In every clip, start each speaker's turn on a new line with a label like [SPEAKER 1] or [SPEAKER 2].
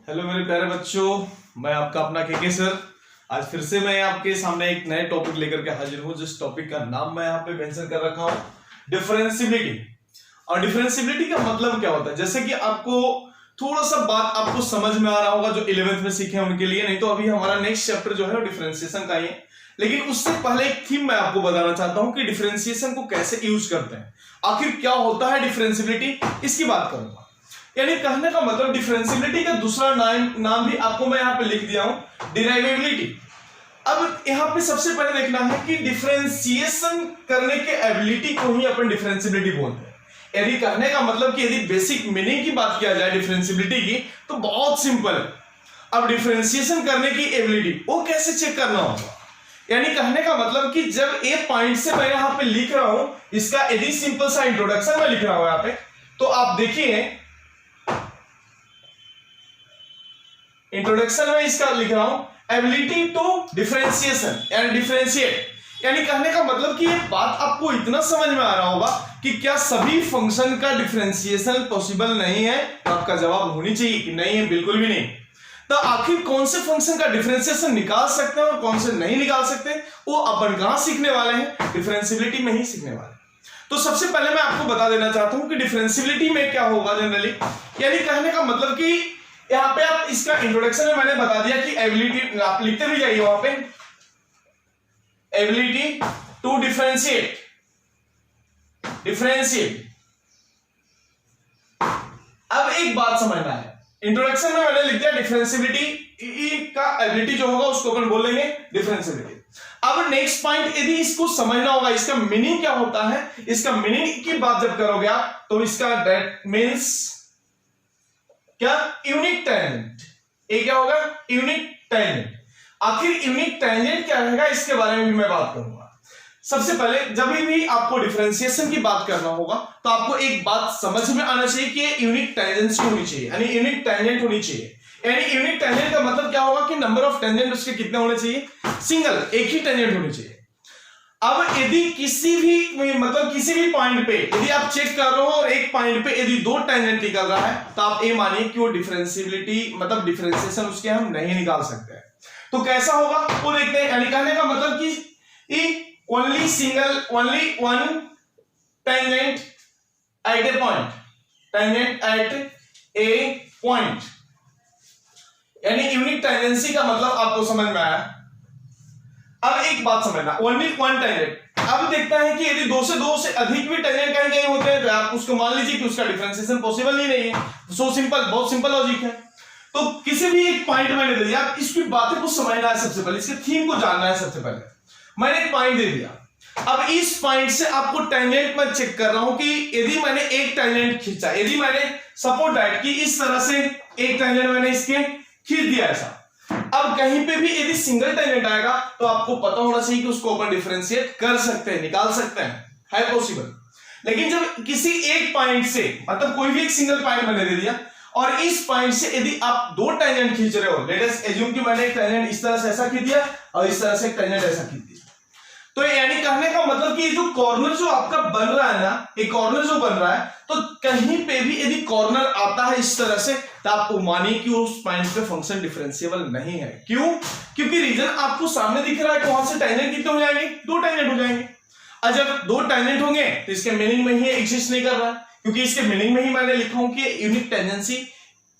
[SPEAKER 1] Hello मेरे प्यारे बच्चों, मैं आपका अपना के सर। आज फिर से मैं आपके सामने एक नए टॉपिक लेकर के हाजिर हूं, जिस टॉपिक का नाम मैं यहाँ पे मेंशन कर रखा हूं, डिफरेंशियबिलिटी। और डिफरेंशियबिलिटी का मतलब क्या होता है, जैसे कि आपको थोड़ा सा बात आपको समझ में आ रहा होगा जो 11th में सीखे हैं उनके लिए, नहीं तो अभी हमारा नेक्स्ट चैप्टर जो है वो डिफरेंशिएशन का ही है। लेकिन उससे पहले एक थीम मैं आपको बताना चाहता हूं कि डिफरेंशिएशन को कैसे यूज करते हैं, आखिर क्या होता है डिफरेंशियबिलिटी, इसकी बात करूंगा। यानी कहने का मतलब डिफरेंशियबिलिटी का दूसरा नाम भी आपको मैं यहाँ पे लिख दिया हूं, डिराइवेबिलिटी। अब यहाँ पे सबसे पहले देखना है कि डिफरेंशिएशन करने के एबिलिटी को ही अपन डिफरेंशियबिलिटी बोलते हैं। यदि कहने का मतलब कि यदि बेसिक मीनिंग की बात किया जाए डिफरेंशियबिलिटी की, तो बहुत सिंपल है। अब डिफरेंशिएशन करने की एबिलिटी वो कैसे चेक करना होगा, यानी कहने का मतलब कि जब ए पॉइंट से मैं यहाँ पे लिख रहा हूं, इसका यदि सिंपल सा इंट्रोडक्शन मैं लिख रहा हूं यहाँ पे, तो आप देखिए इंट्रोडक्शन में इसका लिख रहा हूं ability to differentiation and differentiate. यानी कहने का मतलब कि ये बात आपको इतना समझ में आ रहा होगा कि क्या सभी फंक्शन का डिफरेंशिएशन पॉसिबल नहीं है। आपका जवाब होनी चाहिए कि नहीं है, बिल्कुल भी नहीं। तो आखिर कौन से फंक्शन का डिफरेंशिएशन निकाल सकते हैं और कौन से नहीं निकाल सकते, वो अपन कहां सीखने वाले हैं, डिफरेंशियबिलिटी में ही सीखने वाले हैं। तो सबसे पहले मैं आपको बता देना चाहता हूं कि डिफरेंशियबिलिटी में क्या होगा जनरली। यानी कहने का मतलब कि यहाँ पे आप इसका इंट्रोडक्शन में मैंने बता दिया कि एबिलिटी, आप लिखते भी जाइए वहां पे, एबिलिटी टू डिफरेंशिएट। अब एक बात समझना है, इंट्रोडक्शन में मैंने लिख दिया डिफरेंशियबिलिटी का एबिलिटी जो होगा उसको अपन बोलेंगे डिफरेंशियबिलिटी। अब नेक्स्ट पॉइंट, यदि इसको समझना होगा इसका मीनिंग क्या होता है, इसका मीनिंग की बात जब करोगे आप, तो इसका दैट मींस क्या, यूनिक टेंजेंट। ये क्या होगा, यूनिक टेंजेंट। आखिर यूनिक टेंजेंट क्या रहेगा, इसके बारे में भी मैं बात करूंगा। सबसे पहले जब भी आपको डिफरेंशिएशन की बात करना होगा, तो आपको एक बात समझ में आना चाहिए कि यूनिक टेंजेंट होनी चाहिए, यानी यूनिक टेंजेंट होनी चाहिए। यानी यूनिक टेंजेंट का मतलब क्या होगा कि नंबर ऑफ टेंजेंट उसके कितने होने चाहिए, सिंगल, एक ही टेंजेंट होनी चाहिए। अब यदि किसी भी पॉइंट पे यदि आप चेक कर रहे हो और एक पॉइंट पे यदि दो टेंजेंट निकल रहा है, तो आप ये मानिए कि वो डिफरेंशियबिलिटी मतलब डिफरेंशिएशन उसके हम नहीं निकाल सकते हैं। तो कैसा होगा वो देखते हैं। यानी कहने का मतलब कि only one tangent at A point, tangent at A point, यानी यूनिक टेंजेंसी का मतलब आपको समझ में आया। अब एक बात समझना, ओनली वन टेंजेंट। अब देखता है कि यदि दो से अधिक भी टेंजेंट कहीं कहीं होते हैं, तो आप उसको मान लीजिए कि उसका डिफरेंशिएशन पॉसिबल ही नहीं है। सो सिंपल, बहुत सिंपल लॉजिक है। तो किसी भी एक पॉइंट मैंने दे दिया, आप इसकी बातें को समझना है, सबसे पहले इसके थीम को जानना है। सबसे पहले मैंने एक पॉइंट दे दिया, अब इस पॉइंट से आपको टेंजेंट मैं चेक कर रहा हूं कि यदि मैंने एक टेंजेंट खींचा, यदि मैंने सपोज दैट कि इस तरह से एक टेंजेंट मैंने इसके खींच दिया ऐसा, अब कहीं पे भी यदि सिंगल टेंजेंट आएगा तो आपको पता होना चाहिए कि उसको अपन डिफरेंशिएट कर सकते हैं, निकाल सकते हैं, है पॉसिबल। लेकिन जब किसी एक पॉइंट से, मतलब कोई भी एक सिंगल पॉइंट मैंने दे दिया और इस पॉइंट से यदि आप दो टेंजेंट खींच रहे हो, लेट अस एज्यूम कि मैंने एक टेंजेंट इस तरह से ऐसा खींच दिया और इस तरह से एक टेंजेंट ऐसा खींच दिया, तो यानी कहने का मतलब कि जो कॉर्नर जो आपका बन रहा है ना, एक कॉर्नर जो बन रहा है, तो कहीं पे भी यदि कॉर्नर आता है इस तरह से, तो आपको मानिए कि उस पॉइंट पे फंक्शन डिफरेंशिएबल नहीं है। क्यों? क्योंकि रीजन आपको सामने दिख रहा है, कौन से टेंजेंट कितने हो जाएंगे, दो टेंजेंट हो जाएंगे। और जब दो टेंजेंट होंगे तो इसके मीनिंग में ही एग्जिस्ट नहीं कर रहा है, क्योंकि इसके मीनिंग में ही मैंने लिखा हूं कि यूनिक टेंजेंसी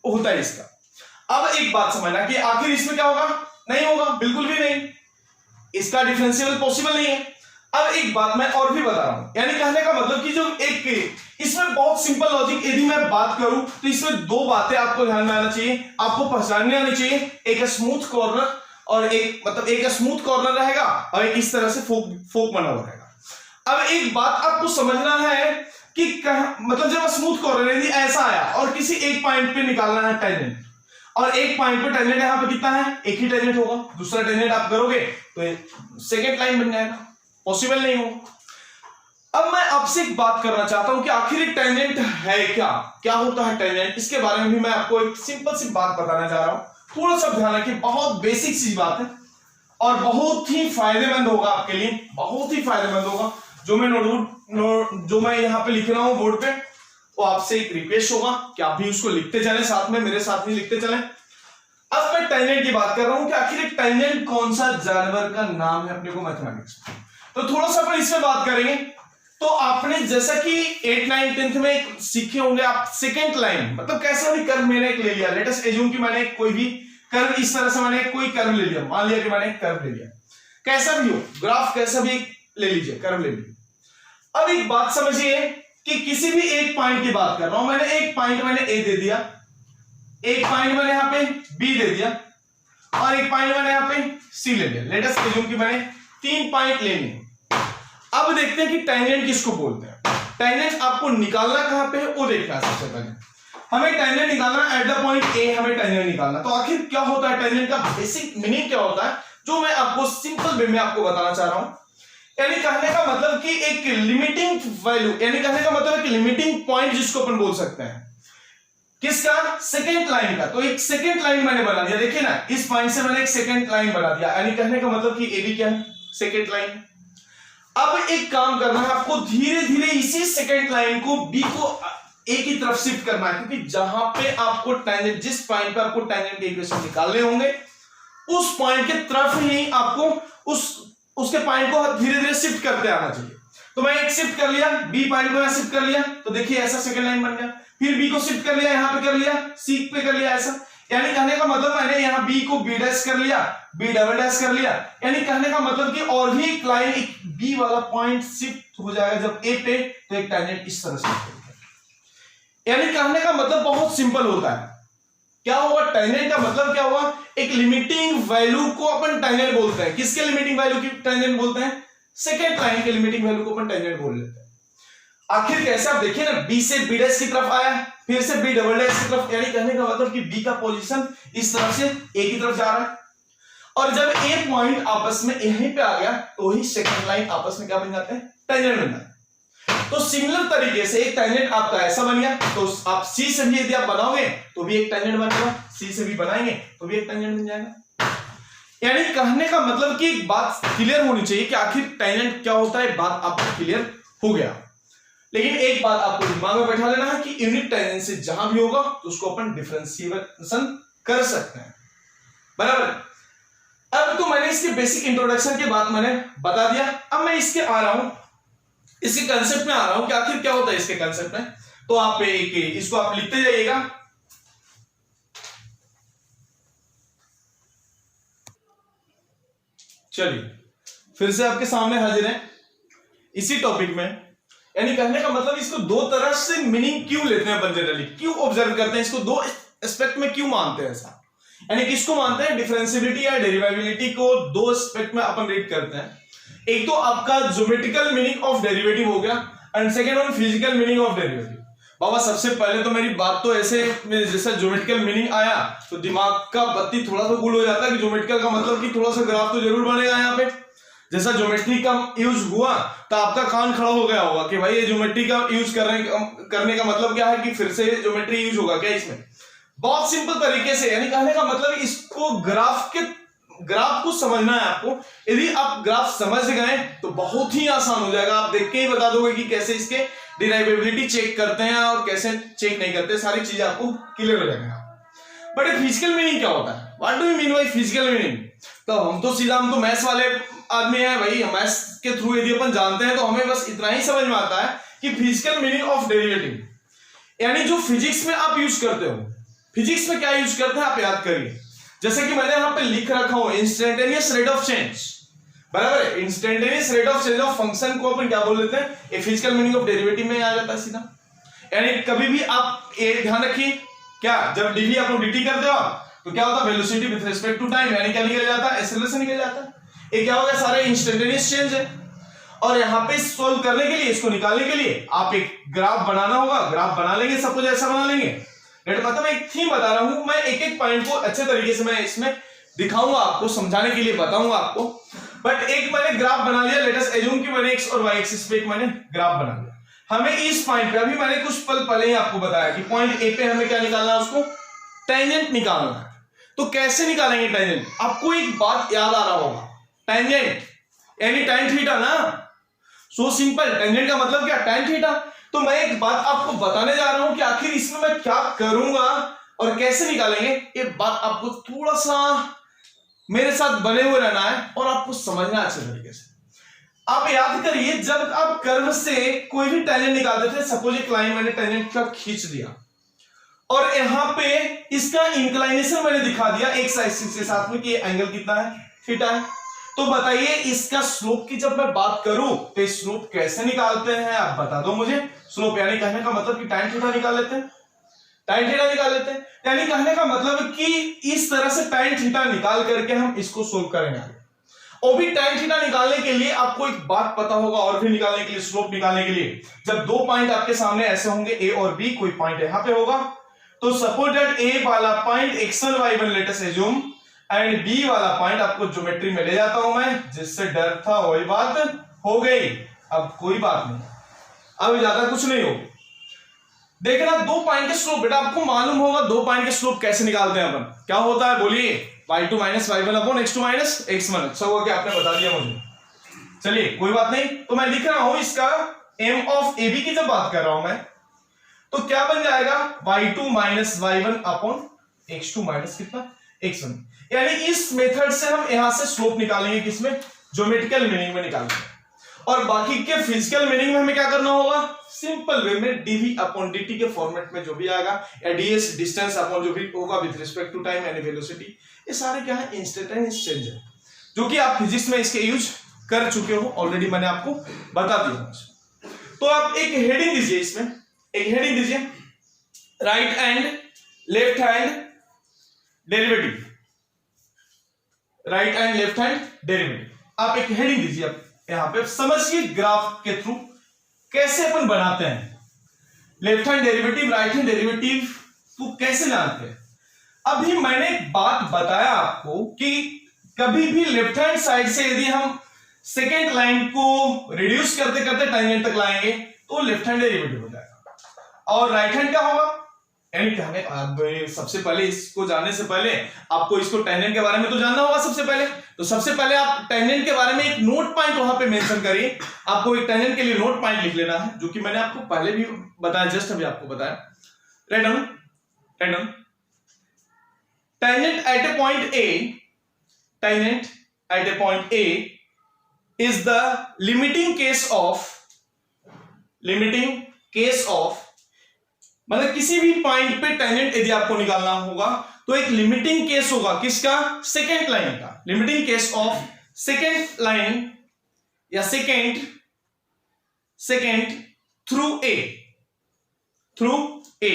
[SPEAKER 1] होता है इसका। अब एक बात समझना कि आखिर इसमें क्या होगा, नहीं होगा, बिल्कुल भी नहीं, इसका डिफरेंशिएबल पॉसिबल नहीं है। अब एक बात मैं और भी बता रहा हूं, यानी कहने का मतलब कि जो एक इसमें बहुत सिंपल लॉजिक यदि मैं बात करूं, तो इसमें दो बातें आपको ध्यान में आना चाहिए, आपको पहचानने आनी चाहिए। एक स्मूथ कॉर्नर और एक स्मूथ कॉर्नर रहेगा और एक इस तरह से फोक बना हुआ रहेगा। अब एक बात आपको समझना है कि जब स्मूथ कॉर्नर यदि ऐसा आया और किसी एक पॉइंट पे निकालना है टेंजेंट, और एक पॉइंट पे टेंजेंट यहां पे कितना है, एक ही टेंजेंट होगा, दूसरा टेंजेंट आप करोगे तो सेकेंड लाइन बन जाएगा, पॉसिबल नहीं हो। अब मैं आपसे एक बात करना चाहता हूं कि आखिर एक टेंजेंट है क्या होता है टेंजेंट, इसके बारे में भी मैं आपको एक सिंपल सी बात बताना चाह रहा हूं। थोड़ा सा ध्यान रखिए, बहुत बेसिक सी बात है और बहुत ही फायदेमंद होगा आपके लिए, बहुत ही फायदेमंद होगा। जो मैं यहाँ पे लिख रहा हूं बोर्ड पे, वो आपसे एक रिक्वेस्ट होगा कि आप भी उसको लिखते चलें, साथ में मेरे साथ भी लिखते चलें। अब मैं टेंजेंट की बात कर रहा हूं कि आखिर एक टेंजेंट कौन सा जानवर का नाम है अपने को मैथमेटिक्स में। तो थोड़ा सा अपन इसमें बात करेंगे। तो आपने जैसा कि 8, 9, 10th में सीखे होंगे आप सेकंड लाइन, मतलब कैसा भी कर्व मैंने एक ले लिया, लेट अस एज्यूम कि मैंने कोई भी कर्व इस तरह से मैंने कोई कर्व ले लिया, मान लिया कि मैंने एक कर्व ले लिया, कैसा भी हो ग्राफ, कैसा भी ले लीजिए, कर्व ले लीजिए। अब एक बात समझिए कि किसी भी एक पॉइंट की बात कर रहा हूं, मैंने एक पॉइंट मैंने ए दे दिया, एक पॉइंट मैंने यहां पे बी दे दिया और एक पॉइंट मैंने यहां पे सी ले लिया। लेट अस एज्यूम कि मैंने 3 पॉइंट लेने। अब देखते हैं कि टेंजेंट किसको बोलते हैं। टेंजेंट आपको निकालना कहां पे है वो देखना है। सबसे पहले हमें टेंजेंट निकालना एट द पॉइंट ए, हमें टेंजेंट निकालना। तो आखिर क्या होता है टेंजेंट का बेसिक मीनिंग क्या होता है, जो मैं आपको सिंपल वे में आपको बताना चाह रहा हूं। यानी कहने का मतलब कि एक लिमिटिंग वैल्यू, यानी कहने का मतलब एक लिमिटिंग पॉइंट जिसको अपन बोल सकते हैं, किसका, सेकंड लाइन का। तो एक सेकंड लाइन मैंने बना दिया, देखिए ना, इस पॉइंट से मैंने एक सेकंड लाइन बना दिया, यानी कहने का मतलब कि ए भी क्या है, सेकंड लाइन। अब एक काम करना है आपको, धीरे धीरे इसी सेकंड लाइन को बी को ए की तरफ शिफ्ट करना है, क्योंकि जहां पे आपको टेंजेंट, जिस पॉइंट पे आपको टेंजेंट के इक्वेशन निकालने होंगे उस पॉइंट के तरफ ही आपको उसके पॉइंट को धीरे धीरे शिफ्ट करते आना चाहिए। तो मैं एक शिफ्ट कर लिया, बी पॉइंट को यहां शिफ्ट कर लिया, तो देखिए ऐसा सेकंड लाइन बन गया। फिर बी को शिफ्ट कर लिया, यहां पे कर लिया, सी पे कर लिया, ऐसा। यानी कहने का मतलब मैंने यहां बी को बी डैश कर लिया, बी डबल डैश कर लिया, यानी कहने का मतलब कि और भी एक लाइन, एक बी वाला पॉइंट शिफ्ट हो जाएगा जब ए पे, तो एक टेंजेंट इस तरह से। यानी कहने का मतलब बहुत सिंपल होता है। क्या हुआ, टेंजेंट का मतलब क्या हुआ, एक लिमिटिंग वैल्यू को अपन टेंजेंट बोलते हैं। किसके लिमिटिंग वैल्यू की टेंजेंट बोलते हैं, सेकंड लाइन के लिमिटिंग वैल्यू को अपन टेंजेंट बोल लेते हैं। आखिर कैसे, आप देखिए ना, बी से बी डैश की तरफ आया, फिर से बी डबल डैश की तरफ, यानी कहने का मतलब कि बी का पोजीशन इस तरफ से ए की तरफ जा रहा है। और जब ए पॉइंट आपस में यहीं पे आ गया तो ही सेकंड लाइन आपस में क्या बन जाते हैं, टेंजेंट बन जाते हैं। तो सिमिलर तरीके से एक टेंजेंट आपका ऐसा बन गया, तो आप सी से भी यदि आप बनाओगे तो भी एक टेंजेंट बनेगा, सी से भी बनाएंगे तो भी एक टेंजेंट बन जाएगा। यानी कहने का मतलब कि एक बात क्लियर होनी चाहिए कि आखिर टेंजेंट क्या होता है, बात आपको क्लियर हो गया। लेकिन एक बात आपको दिमाग में बैठा लेना है कि यूनिट टेंजेंट से जहां भी होगा तो उसको अपन डिफरेंशिएशन कर सकते हैं, बराबर। अब तो मैंने इसके बेसिक इंट्रोडक्शन के बाद मैंने बता दिया, अब मैं इसके आ रहा हूं, इसके कंसेप्ट में आ रहा हूं कि आखिर क्या होता है इसके कंसेप्ट में। तो आप इसको आप लिखते जाइएगा। चलिए फिर से आपके सामने हाजिर है इसी टॉपिक में। यानी कहने का मतलब इसको दो तरह से मीनिंग क्यों लेते हैं अपन जनरली, क्यों ऑब्जर्व करते हैं इसको, दो एस्पेक्ट में क्यों मानते हैं ऐसा। यानी किसको मानते हैं, डिफरेंशिएबिलिटी या डेरिवेबिलिटी को दो एस्पेक्ट में अपन रीड करते हैं। एक तो आपका ज्योमेट्रिकल मीनिंग ऑफ डेरिवेटिव हो गया and second one physical meaning of derivative. बाबा सबसे पहले तो मेरी बात तो ऐसे, जैसा ज्योमेट्रिकल मीनिंग आया तो दिमाग का बत्ती थोड़ा सा गुल हो जाता है कि ज्योमेट्रिकल का मतलब कि थोड़ा सा ग्राफ तो जरूर बनेगा यहाँ पे। जैसा ज्योमेट्री का यूज हुआ तो आपका कान खड़ा हो गया होगा कि भाई ये ज्योमेट्री का यूज करने का मतलब क्या है, कि फिर से ज्योमेट्री यूज होगा क्या इसमें। बहुत सिंपल तरीके से, यानी कहने का मतलब इसको ग्राफ को समझना है आपको। यदि आप ग्राफ समझ गए तो बहुत ही आसान हो जाएगा, आप देख के ही बता दोगे कि कैसे इसके डिराइवेबिलिटी चेक करते हैं और कैसे चेक नहीं करते, सारी चीजें आपको क्लियर हो जाएगा। बट फिजिकल मीनिंग क्या होता है, what do you mean by physical meaning. तो हम तो मैथ्स वाले आदमी हैं भाई, मैथ्स के थ्रू यदि अपन जानते हैं तो हमें बस इतना ही समझ में आता है कि फिजिकल मीनिंग ऑफ डेरिवेटिव, यानी जो फिजिक्स में आप यूज करते हो। फिजिक्स में क्या यूज करते हैं आप याद करिए, जैसे कि मैंने यहां पे लिख रखा हूं इंस्टेंटेनियस रेट ऑफ चेंज, बराबर है। Instantaneous rate of change of function को अपन क्या बोल देते हैं, ये फिजिकल मीनिंग ऑफ डेरिवेटिव में आ जाता है सीधा। यानी कभी भी आप ये ध्यान रखिए, क्या जब डीवी आप लोग dt करते हो तो क्या होता है, velocity with respect to time, यानी क्या निकल जाता है, एक्सेलरेशन निकल जाता है। ये क्या हो गया, सारे इंस्टेंटेनियस चेंज है। और यहां पे सोल्व करने के लिए, इसको निकालने के लिए आप एक ग्राफ बनाना होगा, ग्राफ बना लेंगे, सब कुछ ऐसा बना लेंगे। मतलब एक थीम बता रहा हूं मैं, एक एक पॉइंट को अच्छे तरीके से मैं इसमें दिखाऊंगा आपको, समझाने के लिए बताऊंगा आपको। बट एक मैंने ग्राफ बना लिया, लेट अस एज्यूम कि मैंने x और y एक्सिस पे एक मैंने ग्राफ बना लिया। हमें इस पॉइंट पे, अभी मैंने कुछ पल पहले ही आपको बताया कि पॉइंट ए पे हमें क्या निकालना है, उसको टेंजेंट निकालना है। तो कैसे निकालेंगे टेंजेंट, आपको एक बात याद आ रहा होगा, टेंजेंट यानी tan थीटा ना, सो सिंपल। टेंजेंट का मतलब क्या, tan थीटा। तो मैं एक बात आपको बताने जा रहा हूं कि आखिर इसमें मैं क्या करूंगा और कैसे निकालेंगे ये बात आपको थोड़ा सा मेरे साथ बने हुए रहना है और आपको समझना अच्छे तरीके से। आप याद करिए, जब आप कर्व से कोई भी टेंजेंट निकालते थे, सपोज एक लाइन मैंने टेंजेंट का खींच दिया और यहां पे इसका इंक्लाइनेशन मैंने दिखा दिया एक्स एक्सिस के साथ में कि एंगल कितना है, थीटा है। तो बताइए इसका स्लोप की जब मैं बात करूं तो स्लोप कैसे निकालते हैं आप बता दो मुझे। स्लोप यानी कहने का मतलब कि tan थीटा निकाल लेते हैं, tan थीटा निकाल लेते हैं, यानी कहने का मतलब कि इस तरह से tan थीटा निकाल करके हम इसको सोल्व करेंगे। और भी tan थीटा निकालने के लिए आपको एक बात पता होगा, और भी निकालने के लिए, स्लोप निकालने के लिए, जब दो पॉइंट आपके सामने ऐसे होंगे ए और बी, कोई पॉइंट यहां पे होगा, तो सपोज दैट ए वाला point x1 y1 let us assume and B वाला पॉइंट आपको ज्योमेट्री में ले जाता हूं मैं, जिससे डर था वही बात हो गई। अब कोई बात नहीं, अब ज्यादा कुछ नहीं हो। देखना दो पॉइंट के स्लोप, बेटा आपको मालूम होगा दो पॉइंट के स्लोप कैसे निकालते हैं अपन। क्या होता है बोलिए, y2 minus y1 upon x2 minus x1। सब हो गया, आपने बता दिया मुझे। चलिए कोई बात नहीं, तो मैं लिख रहा हूं इसका m ऑफ ab की जब बात कर रहा हूं मैं, तो क्या बन जाएगा y2 minus y1 upon x2 minus कितना x1। यानी इस मेथड से हम यहां से स्लोप निकालेंगे, किसमें, ज्योमेट्रिकल मीनिंग में निकालेंगे। और बाकी के फिजिकल मीनिंग में हमें क्या करना होगा, सिंपल वे में dv अपॉन dt के फॉर्मेट में जो भी आएगा, या ds डिस्टेंस अपॉन जो भी होगा with respect to time and velocity, ये सारे क्या है, इंस्टेंटेनियस चेंज है, जो कि आप फिजिक्स में इसके यूज कर चुके हो ऑलरेडी, मैंने आपको बता दिया। तो आप एक हेडिंग दीजिए, इसमें एक हेडिंग दीजिए, right and left hand derivative, right and left hand derivative. आप एक हेडिंग दीजिए, आप यहां पे समझिए ग्राफ के थ्रू कैसे अपन बनाते हैं left hand derivative, right hand derivative तो कैसे जानते हैं। अभी मैंने एक बात बताया आपको कि कभी भी लेफ्ट हैंड साइड से यदि हम सेकेंड लाइन को रिड्यूस करते करते टेंजेंट तक लाएंगे तो लेफ्ट हैंड डेरिवेटिव हो जाएगा, और राइट हैंड क्या होगा, यानी कहने सबसे पहले इसको जानने से पहले आपको इसको टेंजेंट के बारे में तो जानना होगा सबसे पहले। तो सबसे पहले आप टेंजेंट के बारे में एक नोट पॉइंट वहां पे मेंशन करिए। आपको एक टेंजेंट के लिए नोट पॉइंट लिख लेना है, जो कि मैंने आपको पहले भी बताया, जस्ट अभी आपको बताया। Write down, write down. Tangent at A point A, tangent at A point A is the limiting case of, limiting case of, मतलब किसी भी पॉइंट पे टेंजेंट यदि आपको निकालना होगा तो एक लिमिटिंग केस होगा, किसका, सेकेंड लाइन का। Limiting case of second line या second through A, through A,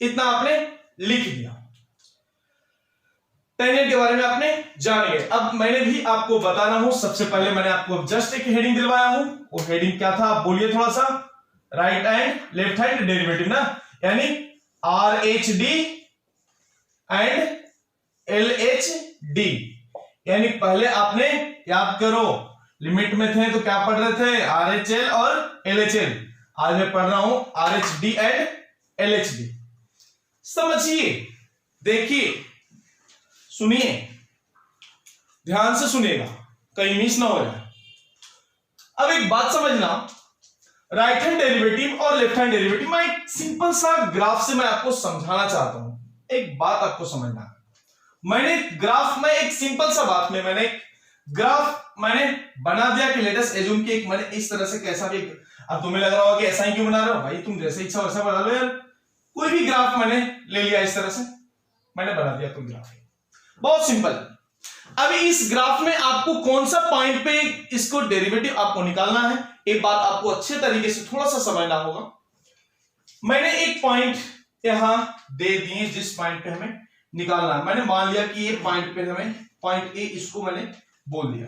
[SPEAKER 1] इतना आपने लिख दिया। टेंजेंट के बारे में आपने जान गए। अब मैंने भी आपको बताना हो, सबसे पहले मैंने आपको जस्ट एक हेडिंग दिलवाया हूं, वो हेडिंग क्या था आप बोलिए थोड़ा सा, right and left hand derivative ना, यानी RHD एंड LHD। यानी पहले आपने याद करो, लिमिट में थे तो क्या पढ़ रहे थे, RHL और LHL। आज मैं पढ़ रहा हूं RHD एंड LHD। समझिए, देखिए, सुनिए, ध्यान से सुनिएगा, कहीं मिस ना हो जाए। अब एक बात समझना, राइट हैंड डेरिवेटिव और लेफ्ट हैंड डेरिवेटिव, मैं एक सिंपल सा ग्राफ से मैं आपको समझाना चाहता हूं। एक बात आपको समझना है, मैंने ग्राफ में एक सिंपल सा बात में मैंने ग्राफ मैंने बना दिया कि लेट अस अज्यूम कि एक मैंने इस तरह से कैसा भी, अब तुम्हें लग रहा होगा कि ऐसा ही क्यों बना रहे हो भाई, तुम जैसे इच्छा वैसा बना लो यार। कोई भी ग्राफ मैंने ले लिया, इस तरह से मैंने बना दिया कोई ग्राफ, बहुत सिंपल। अभी इस ग्राफ में आपको कौन सा पॉइंट पे इसको डेरिवेटिव आपको निकालना है, एक बात आपको अच्छे तरीके से थोड़ा सा समझना होगा। मैंने एक पॉइंट यहां दे दिए जिस पॉइंट पे हमें निकालना है। मैंने मान लिया कि ये पॉइंट पे हमें पॉइंट ए, इसको मैंने बोल दिया,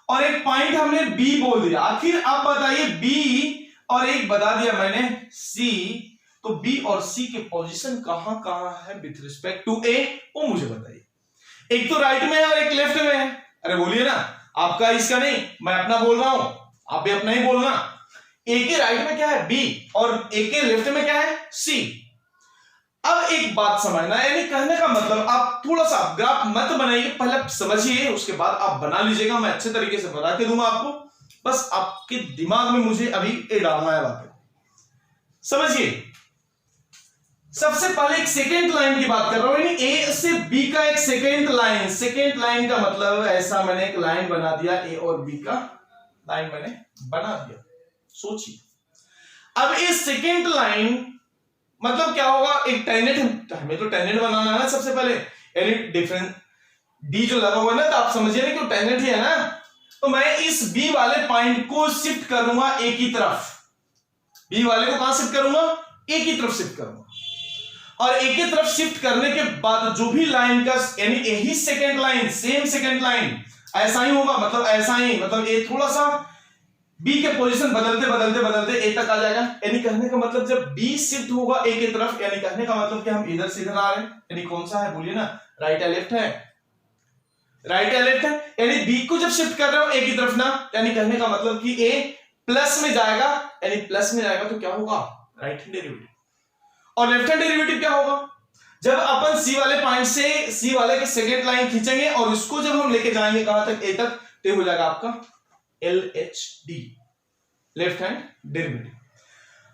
[SPEAKER 1] और एक पॉइंट हमने बी बोल दिया। आखिर आप बताइए बी, और एक बता दिया मैंने सी, तो बी और सी के पोजीशन कहां कहां है विथ रिस्पेक्ट टू ए, वो मुझे बताइए। एक तो राइट में है और एक लेफ्ट में है। अरे बोलिए ना, आपका इसका नहीं, मैं अपना बोल रहा हूं, आप भी अपना ही बोलना। ए के राइट में क्या है, बी, और ए के लेफ्ट में क्या है, सी। अब एक बात समझना, यानी कहने का मतलब आप थोड़ा सा ग्राफ मत बनाइए, पहले समझिए, उसके बाद आप बना लीजिएगा। मैं अच्छे तरीके से बता के दूंगा आपको, बस आपके दिमाग में मुझे अभी ये डालना है बातें, समझिए। सबसे पहले एक सेकेंड लाइन की बात कर रहा हूं, यानी ए से बी का एक सेकेंड लाइन। सेकेंड लाइन का मतलब ऐसा मैंने एक लाइन बना दिया, ए और बी का लाइन मैंने बना दिया। सोचिए अब इस सेकेंड लाइन मतलब क्या होगा, एक टेंजेंट, हमें तो टेंजेंट बनाना है ना सबसे पहले, यानी डिफरेंस डी जो लगा हुआ है ना, तो आप समझिए ना कि टेंजेंट ही है ना। तो मैं इस बी वाले पॉइंट को शिफ्ट करूंगा ए की तरफ, बी वाले को कहां शिफ्ट करूंगा, ए की तरफ शिफ्ट करूंगा। और ए की तरफ शिफ्ट करने के बाद जो भी लाइन का, यानी यही second line, same second line ऐसा ही होगा, मतलब ऐसा ही, मतलब ए थोड़ा सा बी के पोजीशन बदलते बदलते बदलते ए तक आ जाएगा। यानी कहने का मतलब जब बी शिफ्ट होगा ए की तरफ, यानी कहने का मतलब कि हम इधर से इधर आ रहे हैं, यानी कौन सा है बोलिए ना, राइट या लेफ्ट है, राइट या लेफ्ट है। यानी बी को जब शिफ्ट कर रहे हो ए की तरफ ना, यानी कहने का मतलब कि ए प्लस में जाएगा, यानी प्लस में जाएगा तो क्या होगा, राइट हैंड डेरिवेटिव। और लेफ्ट हैंड डेरिवेटिव क्या होगा, जब अपन सी वाले पॉइंट से सी वाले के सेकेंड लाइन खींचेंगे और उसको जब हम लेके जाएंगे कहां तक, ए तक, तो हो जाएगा आपका LHD, लेफ्ट हैंड डेरिवेटिव।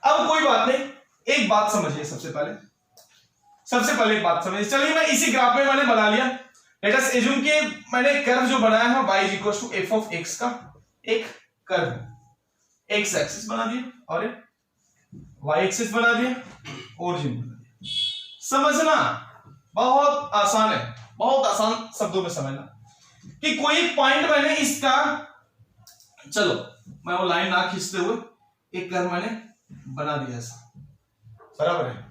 [SPEAKER 1] अब कोई बात नहीं, एक बात समझिए सबसे पहले एक बात समझिए। चलिए मैं इसी ग्राफ में मैंने बना लिया, लेट अस एज्यूम कि मैंने कर्व जो बनाया है y = f of x का एक कर्व, x एक्सिस बना दिया और एक y एक्सिस बना दिया, ओरिजिन बना दिया। समझना बहुत आसान है, बहुत आसान शब्दों में समझना कि कोई पॉइंट मैंने इसका, चलो मैं वो लाइन ना खींचते हुए एक कर्व मैंने बना दिया ऐसा, बराबर है,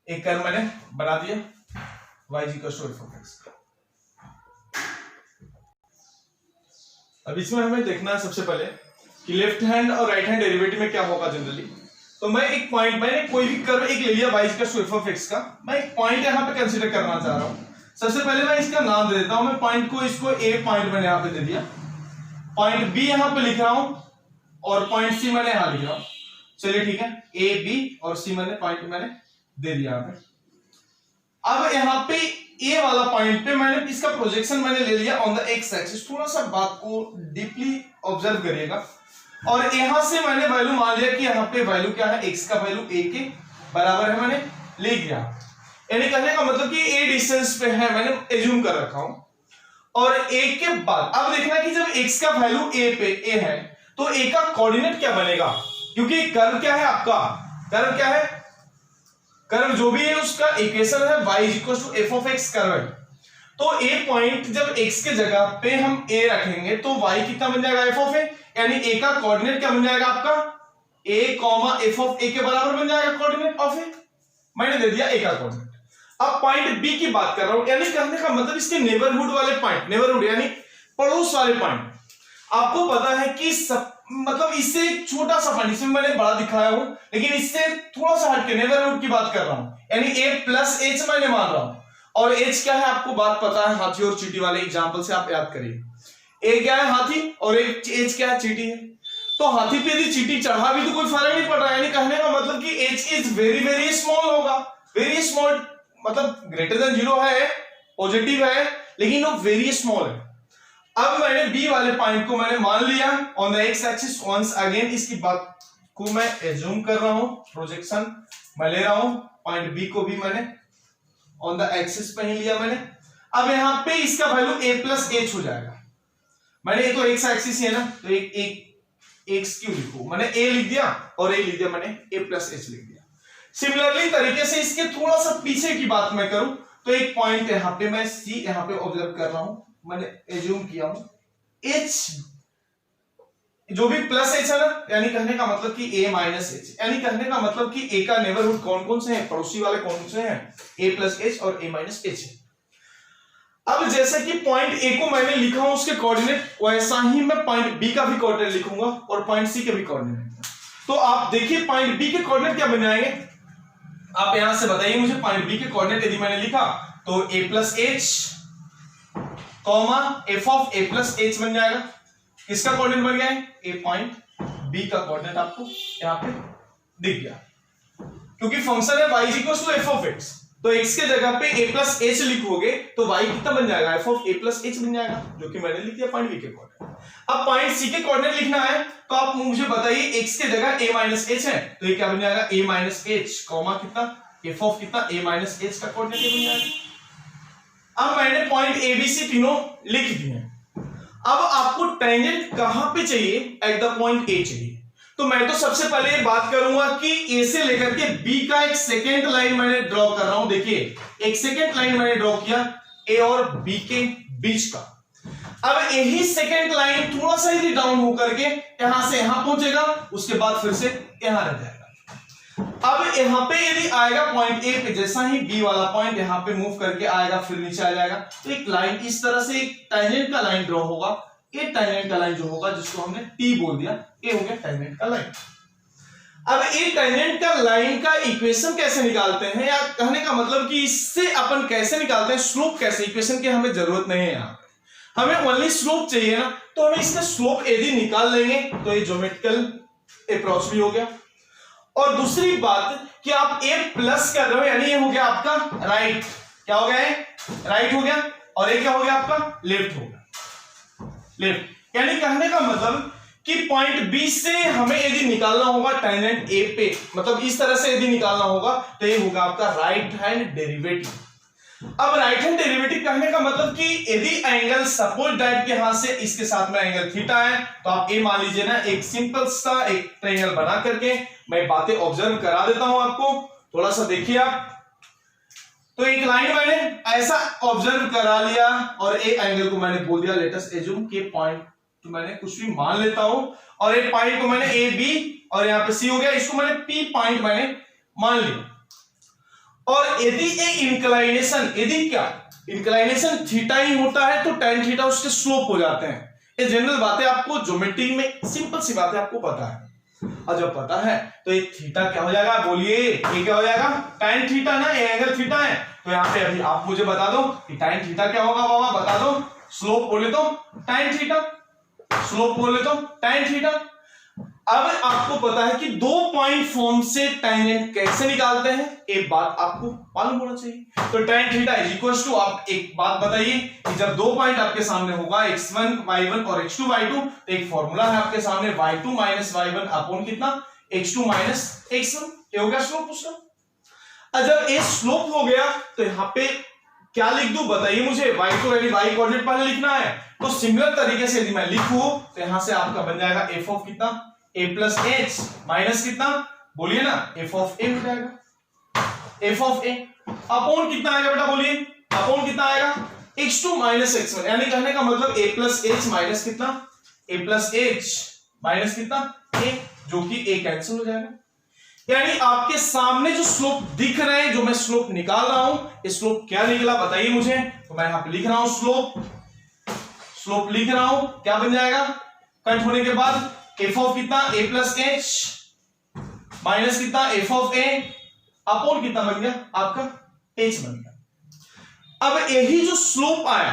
[SPEAKER 1] एक कर्व मैंने बना दिया y = f of x। अब इसमें हमें देखना है सबसे पहले कि लेफ्ट हैंड और राइट हैंड डेरिवेटिव में क्या होगा जनरली। तो मैं एक पॉइंट, मैंने कोई भी कर्व एक ले लिया y = f of x का, मैं एक पॉइंट यहां पे कंसीडर करना चाह रहा हूं। सबसे पहले मैं इसका नाम दे देता हूं, मैं पॉइंट को, इसको a पॉइंट मैंने यहां पे दे दिया, पॉइंट b यहां पे लिख रहा हूं और पॉइंट c मैंने यहां लिख रहा हूं। चलिए ठीक है, a b और c मैंने पॉइंट मैंने दे दिया यहां पे। अब यहां पे ए वाला पॉइंट पे मैंने इसका प्रोजेक्शन मैंने ले लिया ऑन द एक्स एक्सिस। थोड़ा सा बात को डीपली ऑब्जर्व करिएगा। और यहां से मैंने वैल्यू मान लिया कि यहां पे वैल्यू क्या है, एक्स का वैल्यू ए के बराबर है, मैंने ले लिया। यानी कहने का मतलब कि ए डिस्टेंस पे है, मैंने एज्यूम कर रखा हूं। और ए के बाद अब देखना कि जब एक्स का वैल्यू ए पे ए है तो ए का कोऑर्डिनेट क्या बनेगा, क्योंकि कर्व क्या है आपका, कर्व क्या है, कर्व जो भी है उसका इक्वेशन है y = f of x curve है। तो a पॉइंट जब x के जगह पे हम a रखेंगे तो y कितना बन जाएगा, f of a, यानी a का कोऑर्डिनेट क्या बन जाएगा आपका, a, f of a के बराबर बन जाएगा कोऑर्डिनेट ऑफ a। मैंने दे दिया a का कोऑर्डिनेट। अब पॉइंट b की बात कर रहा हूं, यानी कहने का मतलब इसके नेबरहुड वाले पॉइंट, नेबरहुड यानी पड़ोस वाले पॉइंट। आपको पता है कि सब, मतलब इससे छोटा सा पॉइंट, इसमें मैंने बड़ा दिखाया हूं, लेकिन इससे थोड़ा सा हटके नेबरहुड की बात कर रहा हूं, यानी a + h मैंने मान रहा हूं। और h क्या है आपको बात पता है, हाथी और चींटी वाले एग्जांपल से आप याद करिए। a क्या है, हाथी, और h क्या है, चींटी है। तो हाथी पे यदि चींटी चढ़ा भी तो कोई फर्क नहीं पड़ रहा है, यानी कहने का मतलब कि h is very very small होगा, वेरी स्मॉल, मतलब ग्रेटर देन 0 है, पॉजिटिव है, लेकिन वो वेरी स्मॉल है। अब मैंने बी वाले पॉइंट को मैंने मान लिया on the x axis. Once again इसकी बात को मैं एज्यूम कर रहा हूं, प्रोजेक्शन मैं ले रहा हूं, पॉइंट बी को भी मैंने ऑन द एक्सिस पे ही लिया मैंने। अब यहां पे इसका वैल्यू a + h हो जाएगा। मैंने ये तो एक्स एक्सिस है ना, तो एक एक्स क्यों लिखूं, मैंने a लिख दिया और a लिख दिया, मैंने a + h लिख दिया। सिमिलरली तरीके से इसके थोड़ा सा पीछे की बात मैं करूं तो एक पॉइंट यहां पे मैं c यहां पे ऑब्जर्व कर रहा हूं, मैंने एज्यूम किया हूं h जो भी प्लस h है ना, यानी कहने का मतलब कि a - h, यानी कहने का मतलब कि a का नेबरहुड कौन कौन से हैं, पड़ोसी वाले कौन से हैं, a + h और a - h है। अब जैसे कि पॉइंट a को मैंने लिखा हूं उसके कोऑर्डिनेट, वैसा ही मैं पॉइंट b का भी कोऑर्डिनेट लिखूंगा और पॉइंट c के भी कोऑर्डिनेट। तो आप देखिए पॉइंट b के कोऑर्डिनेट क्या बन जाएंगे, आप यहां से बताइए मुझे। पॉइंट b के कोऑर्डिनेट यदि मैंने लिखा तो a + h, f of a + h बन जाएगा। किसका कोऑर्डिनेट बन गया है, a पॉइंट b का कोऑर्डिनेट आपको यहां पे दिख गया, क्योंकि फंक्शन है y = f of x, तो x के जगह पे a + h लिखोगे तो y कितना बन जाएगा, f of a + h बन जाएगा, जो कि मैंने लिख दिया पॉइंट b के कोऑर्डिनेट। अब पॉइंट c के कोऑर्डिनेट लिखना है तो आप मुझे बताइए x के जगह a - h है तो ये क्या बन जाएगा, a - h, कितना एफ ऑफ कितना ए माइनस एच का कोऑर्डिनेट बन जाएगा। अब मैंने पॉइंट ए बी सी तीनों लिख दिए। अब आपको टेंजेंट कहां पे चाहिए? एट द पॉइंट ए चाहिए। तो मैं तो सबसे पहले ये बात करूंगा कि ए से लेकर के बी का एक सेकेंड लाइन मैंने ड्रॉ कर रहा हूं। देखिए एक सेकेंड लाइन मैंने ड्रॉ किया ए और बी के बीच का। अब यही सेकेंड लाइन थोड़ा सा यदि डाउन होकर के यहां से यहां पहुंचेगा, उसके बाद फिर से यहां रह जाएगा। अब यहां पे यदि आएगा पॉइंट ए पे, जैसा ही बी वाला पॉइंट यहां पे मूव करके आएगा फिर नीचे आ जाएगा, तो एक लाइन इस तरह से एक टेंजेंट का लाइन ड्रॉ होगा। ये टेंजेंट का लाइन जो होगा, जिसको हमने टी बोल दिया, ये हो गया टेंजेंट का लाइन। अब ये टेंजेंट का लाइन का इक्वेशन कैसे निकालते हैं, या कहने का मतलब कि इससे अपन कैसे निकालते हैं स्लोप कैसे, इक्वेशन की हमें जरूरत नहीं है। यहाँ हमें ओनली स्लोप चाहिए ना, तो हम इसका स्लोप यदि निकाल लेंगे तो ये ज्योमेट्रिकल अप्रोच भी हो गया। और दूसरी बात कि आप ए प्लस कर रहे हो, यानी ये हो गया आपका राइट, क्या हो गया राइट हो गया, और ये क्या हो गया आपका लेफ्ट हो गया, लेफ्ट। यानी कहने का मतलब कि पॉइंट बी से हमें यदि निकालना होगा टेंजेंट ए पे, मतलब इस तरह से यदि निकालना होगा तो ये होगा आपका राइट हैंड डेरिवेटिव। अब राइट हैंड डेरिवेटिव कहने का मतलब कि यदि एंगल सपोज दैट के हाथ से इसके साथ में एंगल थीटा है, तो आप ये मान लीजिए ना, एक सिंपल सा एक ट्रायंगल बना करके मैं बातें ऑब्जर्व करा देता हूं आपको, थोड़ा सा देखिए आप। तो एक लाइन मैंने ऐसा ऑब्जर्व करा लिया और एक एंगल को मैंने बोल दिया लेट अस एज्यूम कि पॉइंट, तो मैंने कुछ भी मान लेता हूं, और एक पॉइंट को मैंने ए बी और यहां पे सी हो गया, इसको मैंने पी पॉइंट मैंने मान लिया। और यदि इंक्लाइनेशन, यदि क्या इंक्लाइनेशन थीटा ही होता है तो tan थीटा उसके स्लोप हो जाते हैं। ये जनरल बातें आपको ज्योमेट्री में सिंपल सी बातें आपको पता है, और जब पता है तो ये थीटा क्या हो जाएगा, बोलिए ये क्या हो जाएगा, tan थीटा ना, ये एंगल थीटा है। तो यहाँ पे अभी आप मुझे बता दो कि tan थीटा क्या होगा बाबा, बता दो। स्लोप बोले तो tan थीटा, स्लोप बोले तो tan थीटा। अब आपको पता है कि दो पॉइंट फॉर्म से टेंजेंट कैसे निकालते हैं, एक बात आपको मालूम होना चाहिए। तो tan theta is equal to, आप एक बात बताइए कि जब दो पॉइंट आपके सामने होगा x1 y1 और x2 y2, तो एक फॉर्मूला है आपके सामने y2 माइनस y1 अपॉन कितना x2 माइनस x1, ये हो गया स्लोप उसका। जब ये स्लोप हो गया तो यहाँ पे क्या लिख दूं बताइए मुझे, y2 यानी y कोऑर्डिनेट पहले लिखना है, तो सिमिलर तरीके से यदि मैं लिखूं तो यहां से आपका बन जाएगा f ऑफ कितना a प्लस एच माइनस कितना, बोलिए ना, f ऑफ a हो जाएगा, f ऑफ a अपॉन कितना आएगा बेटा, बोलिए अपॉन कितना आएगा, x2 माइनस x1, यानी कहने का मतलब a प्लस एच माइनस कितना, a प्लस एच माइनस कितना a, जो कि a कैंसिल हो जाएगा। यानी आपके सामने जो स्लोप दिख रहे हैं, जो मैं स्लोप निकाल रहा हूं, ये स्लोप क्या निकला बताइए मुझे। तो मैं यहां पे लिख रहा हूं स्लोप लिख रहा हूं, क्या बन जाएगा कट होने के बाद, f ऑफ कितना a प्लस एच माइनस कितना f ऑफ a अपॉन कितना बन गया आपका h बन गया। अब यही जो स्लोप आया,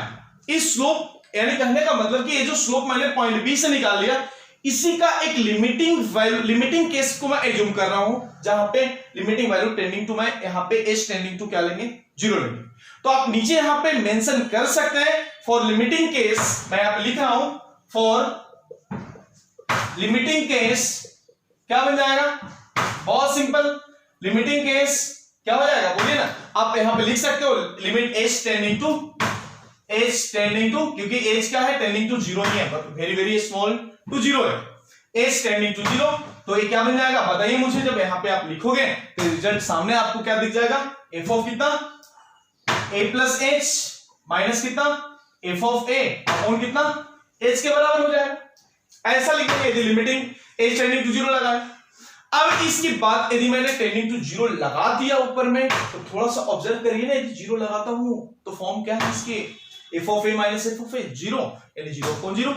[SPEAKER 1] इस स्लोप यानी कहने का मतलब कि ये जो स्लोप मैंने पॉइंट बी से निकाल लिया, इसी का एक लिमिटिंग वैल्यू, लिमिटिंग केस को मैं एज्यूम कर रहा हूं, जहां पे लिमिटिंग वैल्यू टेंडिंग टू, मैं यहां पे h टेंडिंग टू क्या लेंगे, 0 लेंगे। तो आप नीचे यहां पे मेंशन कर सकते हैं फॉर लिमिटिंग केस, मैं यहां पे लिख रहा हूं फॉर लिमिटिंग केस, क्या बन जाएगा, बहुत सिंपल, लिमिटिंग केस क्या हो जाएगा बोलिए ना, आप यहां पे लिख सकते हो लिमिट h टेंडिंग टू, क्योंकि h क्या है, टेंडिंग टू 0 नहीं है, वेरी वेरी स्मॉल टू 0 है, h टेंडिंग टू 0, तो ये क्या बन जाएगा बताइए मुझे। जब यहां पे आप लिखोगे तो रिजल्ट सामने आपको क्या दिख जाएगा, f ऑफ कितना a प्लस एच माइनस कितना f ऑफ a अपॉन कितना h के बराबर हो जाएगा। ऐसा लिखेंगे यदि लिमिटिंग h टेंडिंग टू 0 लगा है। अब इसकी बात, यदि मैंने टेंडिंग टू 0 लगा दिया ऊपर में, तो थोड़ा सा ऑब्जर्व करिए ना, यदि 0 लगाता हूं तो फॉर्म क्या है इसके, f of a minus f of a 0, यानी 0 अपॉन 0।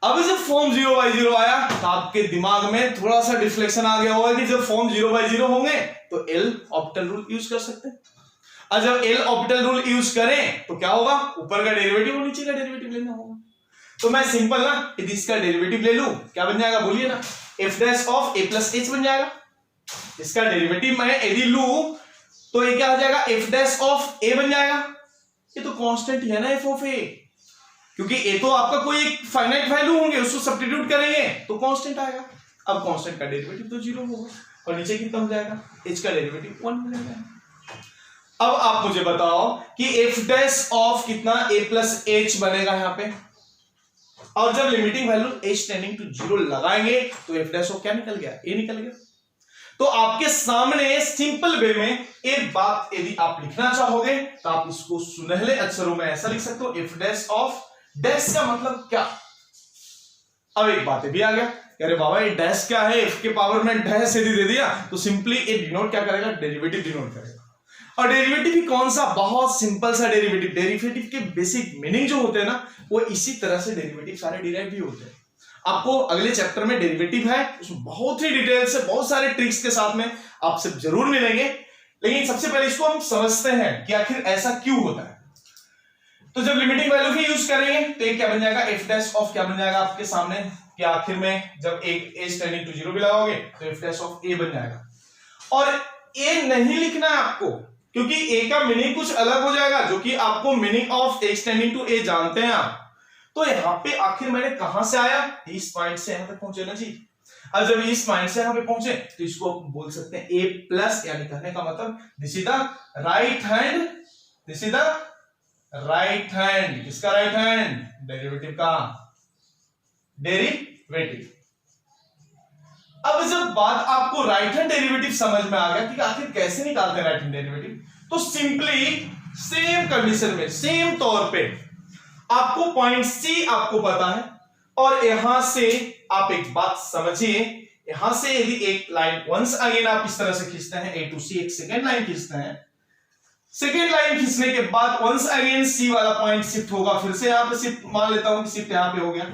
[SPEAKER 1] अब जब फॉर्म 0/0 आया तो आपके दिमाग में थोड़ा सा डिफ्लेक्शन आ गया होगा कि जब फॉर्म 0/0 होंगे तो एल ऑप्टल रूल यूज कर सकते हैं, और जब एल ऑप्टल रूल यूज करें तो क्या होगा, ऊपर का डेरिवेटिव और नीचे का डेरिवेटिव लेना होगा। तो मैं सिंपल ना यदि इसका डेरिवेटिव ले लूं, क्या बन जाएगा बोलिए ना, f dash of a plus H बन जाएगा। इसका डेरिवेटिव मैं यदि लूं तो ये क्या हो जाएगा, f डैश ऑफ a बन जाएगा। ये तो कांस्टेंट है ना f ऑफ a, क्योंकि a तो आपका कोई एक फाइनाइट वैल्यू होंगे, उसको सब्स्टिट्यूट करेंगे तो कांस्टेंट आएगा। अब कांस्टेंट का डेरिवेटिव तो 0 होगा। और नीचे कितना हो जाएगा, h का डेरिवेटिव 1 मिलेगा। अब आप मुझे बताओ कि f डैश ऑफ कितना a प्लस h बनेगा यहां पे, और जब limiting value h tending to 0 लगाएंगे तो f डैश ऑफ क्या निकल गया, a निकल गया। तो आपके सामने सिंपल वे में एक बात यदि आप लिखना चाहोगे तो आप इसको सुनहले अक्षरों में ऐसा लिख सकते हो, f डैश ऑफ डैश का मतलब क्या। अब एक बात भी आ गया, अरे बाबा ये डैश क्या है, f के पावर में डैश यदि दे दिया तो सिंपली ये डिनोट क्या करेगा, डेरिवेटिव डिनोट करेगा। और डेरिवेटिव भी कौन सा, बहुत सिंपल सा डेरिवेटिव। डेरिवेटिव के बेसिक मीनिंग जो होते हैं ना वो इसी तरह से डेरिवेटिव सारे डिराइव भी होते हैं। आपको अगले चैप्टर में डेरिवेटिव है, उसमें बहुत ही डिटेल से बहुत सारे ट्रिक्स के साथ में आपसे जरूर मिलेंगे, लेकिन सबसे पहले इसको हम समझते हैं कि आखिर ऐसा क्यों होता है। तो जब लिमिटिंग वैल्यू की यूज करेंगे तो एक क्या बन जाएगा, f डैश ऑफ क्या बन जाएगा आपके सामने कि आखिर में जब एक h टेंडिंग टू 0 भी लगाओगे तो f डैश ऑफ a बन जाएगा। और a नहीं लिखना है आपको, क्योंकि a का मीनिंग कुछ अलग हो जाएगा, जो कि आपको meaning of h tending to a जानते हैं आप। तो यहां पे आखिर मैंने कहां से आया, इस पॉइंट से यहां तक पहुंचे ना जी। अब जब इस पॉइंट से यहां पे पहुंचे तो इसको बोल सकते हैं a प्लस, यानी कहने का मतलब this is the right hand, this is the right hand, किसका राइट हैंड, डेरिवेटिव का, डेरिवेटिव। अब जब बात आपको राइट हैंड डेरिवेटिव समझ में आ गया कि आखिर कैसे निकालते हैं राइट हैंड डेरिवेटिव, तो सिंपली सेम कंडीशन में सेम तौर पे आपको पॉइंट सी आपको पता है, और यहां से आप एक बात समझिए, यहां से यदि एक लाइन वंस अगेन आप इस तरह से खींचते हैं a टू c, एक सेकेंड लाइन खींचते हैं, सेकेंड लाइन खींचने के बाद वंस अगेन सी वाला पॉइंट शिफ्ट होगा, फिर से यहां पे शिफ्ट मान लेता हूं कि शिफ्ट यहां पे हो गया,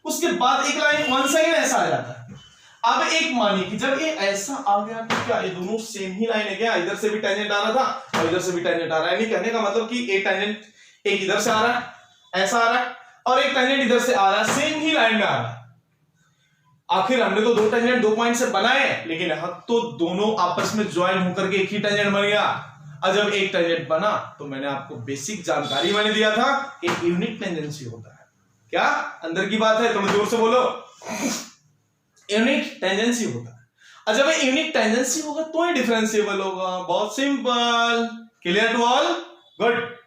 [SPEAKER 1] उसके बाद एक लाइन वंस अगेन ऐसा आ जाता है। अब एक मानिए कि जब ये ऐसा आ गया तो क्या ये दोनों सेम ही लाइन है क्या, इधर से भी टेंजेंट आ रहा था और इधर से भी टेंजेंट आ रहा है, नहीं कहने का मतलब कि एक टेंजेंट एक इधर से आ रहा है ऐसा आ रहा है और एक टेंजेंट इधर से आ रहा है, सेम ही लाइन में आ रहा है। आखिर हमने तो दो टेंजेंट दो पॉइंट से बनाए, लेकिन यहां तो दोनों आपस में ज्वाइन होकर के एक ही टेंजेंट बन गया। और जब एक टेंजेंट बना तो मैंने आपको बेसिक जानकारी मैंने दिया था, एक यूनिक टेंजेंसी होता है। क्या अंदर की बात है, थोड़ा जोर से बोलो, यूनिक टेंजेंसी होता है। और जब ये यूनिक टेंजेंसी होगा तो ही डिफरेंशिएबल होगा, बहुत simple, clear to all, good.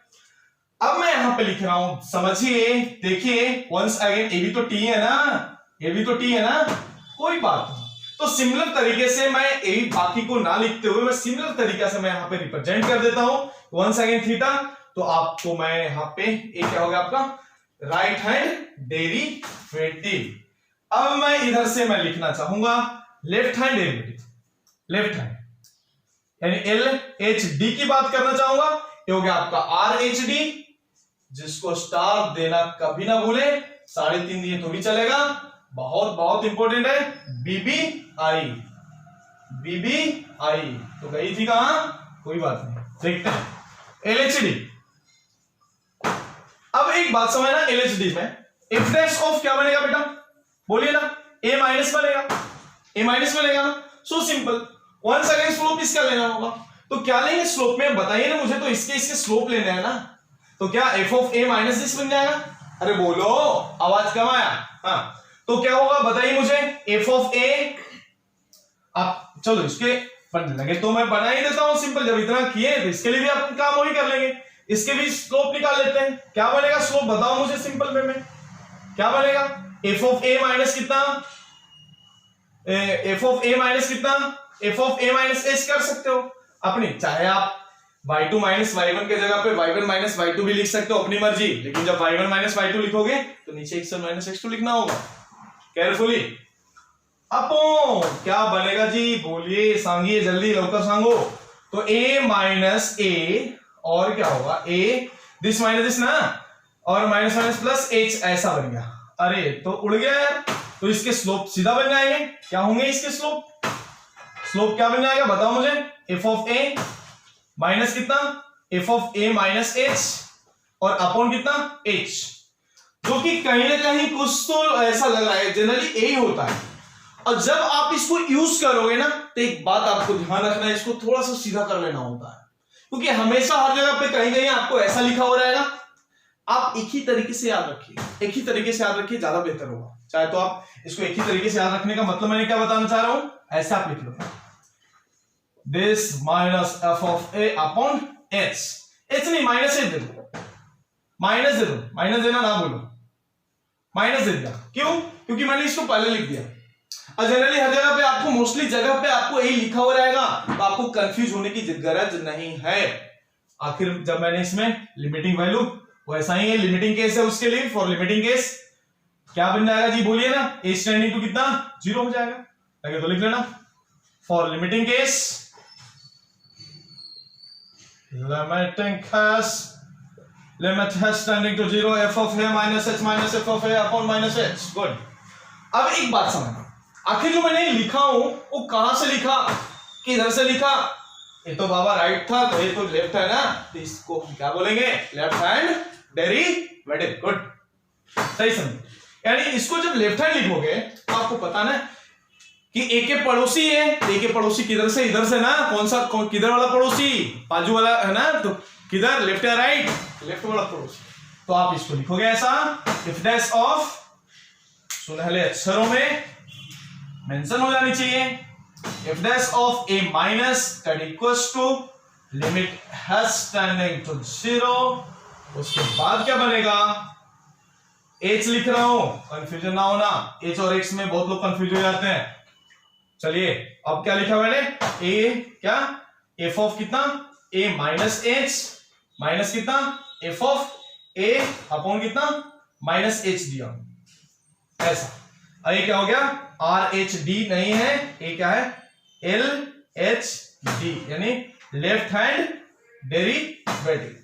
[SPEAKER 1] अब मैं यहां पे लिख रहा हूं, समझिए, देखिए, वंस अगेन ये भी तो टी है ना, ये भी तो टी है ना, कोई बात नहीं। तो सिमिलर तरीके से मैं यही बाकी को ना लिखते हुए मैं सिमिलर तरीके से मैं यहां पे रिप्रेजेंट कर देता हूं, वंस अगेन थीटा, तो आपको मैं यहां पे एक क्या हो गया आपका राइट हैंड डेरिवेटिव। अब मैं इधर से मैं लिखना चाहूंगा left hand derivative, left hand यानी एल एच डी की बात करना चाहूंगा, ये हो गया आपका आर एच डी, जिसको स्टार देना कभी ना भूले, 3.5 दिए तो भी चलेगा, बहुत बहुत इंपॉर्टेंट है, बीबी आई, बीबी आई तो गई थी कहां, कोई बात नहीं, देखते हैं एलएचडी। अब एक बात समझना, एलएचडी में एफ डैश ऑफ क्या बनेगा बेटा, बोलिए ना, ए माइनस बनेगा, ए माइनस बनेगा ना, so simple. Once again slope इसका लेना होगा, तो क्या लेंगे स्लोप में, बताइए ना मुझे, तो इसके स्लोप लेने हैं ना, तो क्या F of a minus this बन जाएगा, अरे बोलो, आवाज कम आया, हाँ, तो क्या होगा बताइए मुझे, एफ ऑफ ए, आप चलो इसके बनने लगे तो मैं बना ही देता हूं सिंपल, जब इतना किए तो इसके लिए भी आप काम वही कर लेंगे, इसके भी स्लोप निकाल लेते हैं, क्या बनेगा स्लोप बताओ मुझे सिंपल वे में, क्या बनेगा, एफ ऑफ ए माइनस कितना, एफ ऑफ ए माइनस कितना, F of a minus H कर सकते हो अपनी, चाहे आप y2 माइनस y1 के जगह पे y1 माइनस y2 भी लिख सकते हो अपनी मर्जी, लेकिन जब y1 माइनस y2 लिखोगे तो नीचे x1 माइनस x2 लिखना होगा, केयरफुली। अपो क्या बनेगा जी, बोलिए, सांगिए जल्दी, लौकर सांगो, तो a माइनस ए और क्या होगा, a दिस माइनस दिस ना, और माइनस माइनस प्लस h ऐसा बन गया, अरे तो उड़ गया यार, तो इसके स्लोप सीधा बन जाएंगे, क्या होंगे इसके स्लोप, स्लोप क्या बन जाएगा बताओ मुझे, एफ ऑफ ए माइनस कितना, F of a minus H, और अपॉन कितना h, जो कि कहीं ना कहीं कुछ तो ऐसा लग रहा है, जनरली यही होता है। और जब आप इसको यूज करोगे ना तो एक बात आपको ध्यान रखना है, इसको थोड़ा सा सीधा कर लेना होता है, क्योंकि हमेशा हर जगह पे कहीं कहीं आपको ऐसा लिखा हो रहेगा, आप एक ही तरीके से याद रखिए, एक ही तरीके से याद रखिए, ज्यादा बेहतर होगा। चाहे तो आप इसको एक ही तरीके से याद रखने का मतलब मैंने क्या बताना चाह रहा हूं, ऐसा आप लिख लो, this minus F of A upon H, H नहीं माइनस एच दे दो, माइनस दे दो, माइनस देना ना बोलो, माइनस दे दिया। क्यों? क्योंकि मैंने इसको पहले लिख दिया। और जनरली हर जगह पे आपको, मोस्टली जगह पे आपको ए लिखा हुआ रहेगा, तो आपको कंफ्यूज होने की गरज नहीं है। आखिर जब मैंने इसमें लिमिटिंग वैल्यू, वैसा ही है लिमिटिंग केस है, उसके लिए फॉर लिमिटिंग केस क्या बन जाएगा जी, बोलिए ना, एच टेंडिंग टू कितना, 0 हो जाएगा। लगे तो लिख लेना, for limiting case, limit h tending to 0 f of a minus F of A upon minus h. Good. अब एक बात समझना, आखिर जो मैंने लिखा हूं वो कहां से लिखा, किधर से लिखा? ये तो बाबा राइट था, तो ये तो लेफ्ट है ना, तो इसको क्या बोलेंगे, लेफ्ट हैंड डेरिवेटिव। गुड, सही समझ। यानी इसको जब लेफ्ट हैंड लिखोगे तो आपको पता ना कि ए के पड़ोसी है, ए के पड़ोसी किधर से, इधर से ना, कौन सा किधर वाला पड़ोसी, बाजू वाला है ना, तो किधर, लेफ्ट या राइट, लेफ्ट वाला पड़ोसी। तो आप इसको लिखोगे ऐसा, इफ डैश ऑफ, सुनहले अक्षरों में मेंशन हो जानी चाहिए, if dash of a minus that equals to limit h tending to 0, उसके बाद क्या बनेगा, एच लिख रहा हूं, कंफ्यूजन ना होना, एच और एक्स में बहुत लोग कंफ्यूज हो जाते हैं। चलिए अब क्या लिखा मैंने, ए क्या, एफ ऑफ कितना, ए माइनस एच, माइनस कितना, एफ ऑफ ए अपॉन कितना, माइनस एच दिया ऐसा। अब ये क्या हो गया, आर एच डी नहीं है, ये क्या है, एल एच डी, यानी लेफ्ट हैंड डेरिवेटिव।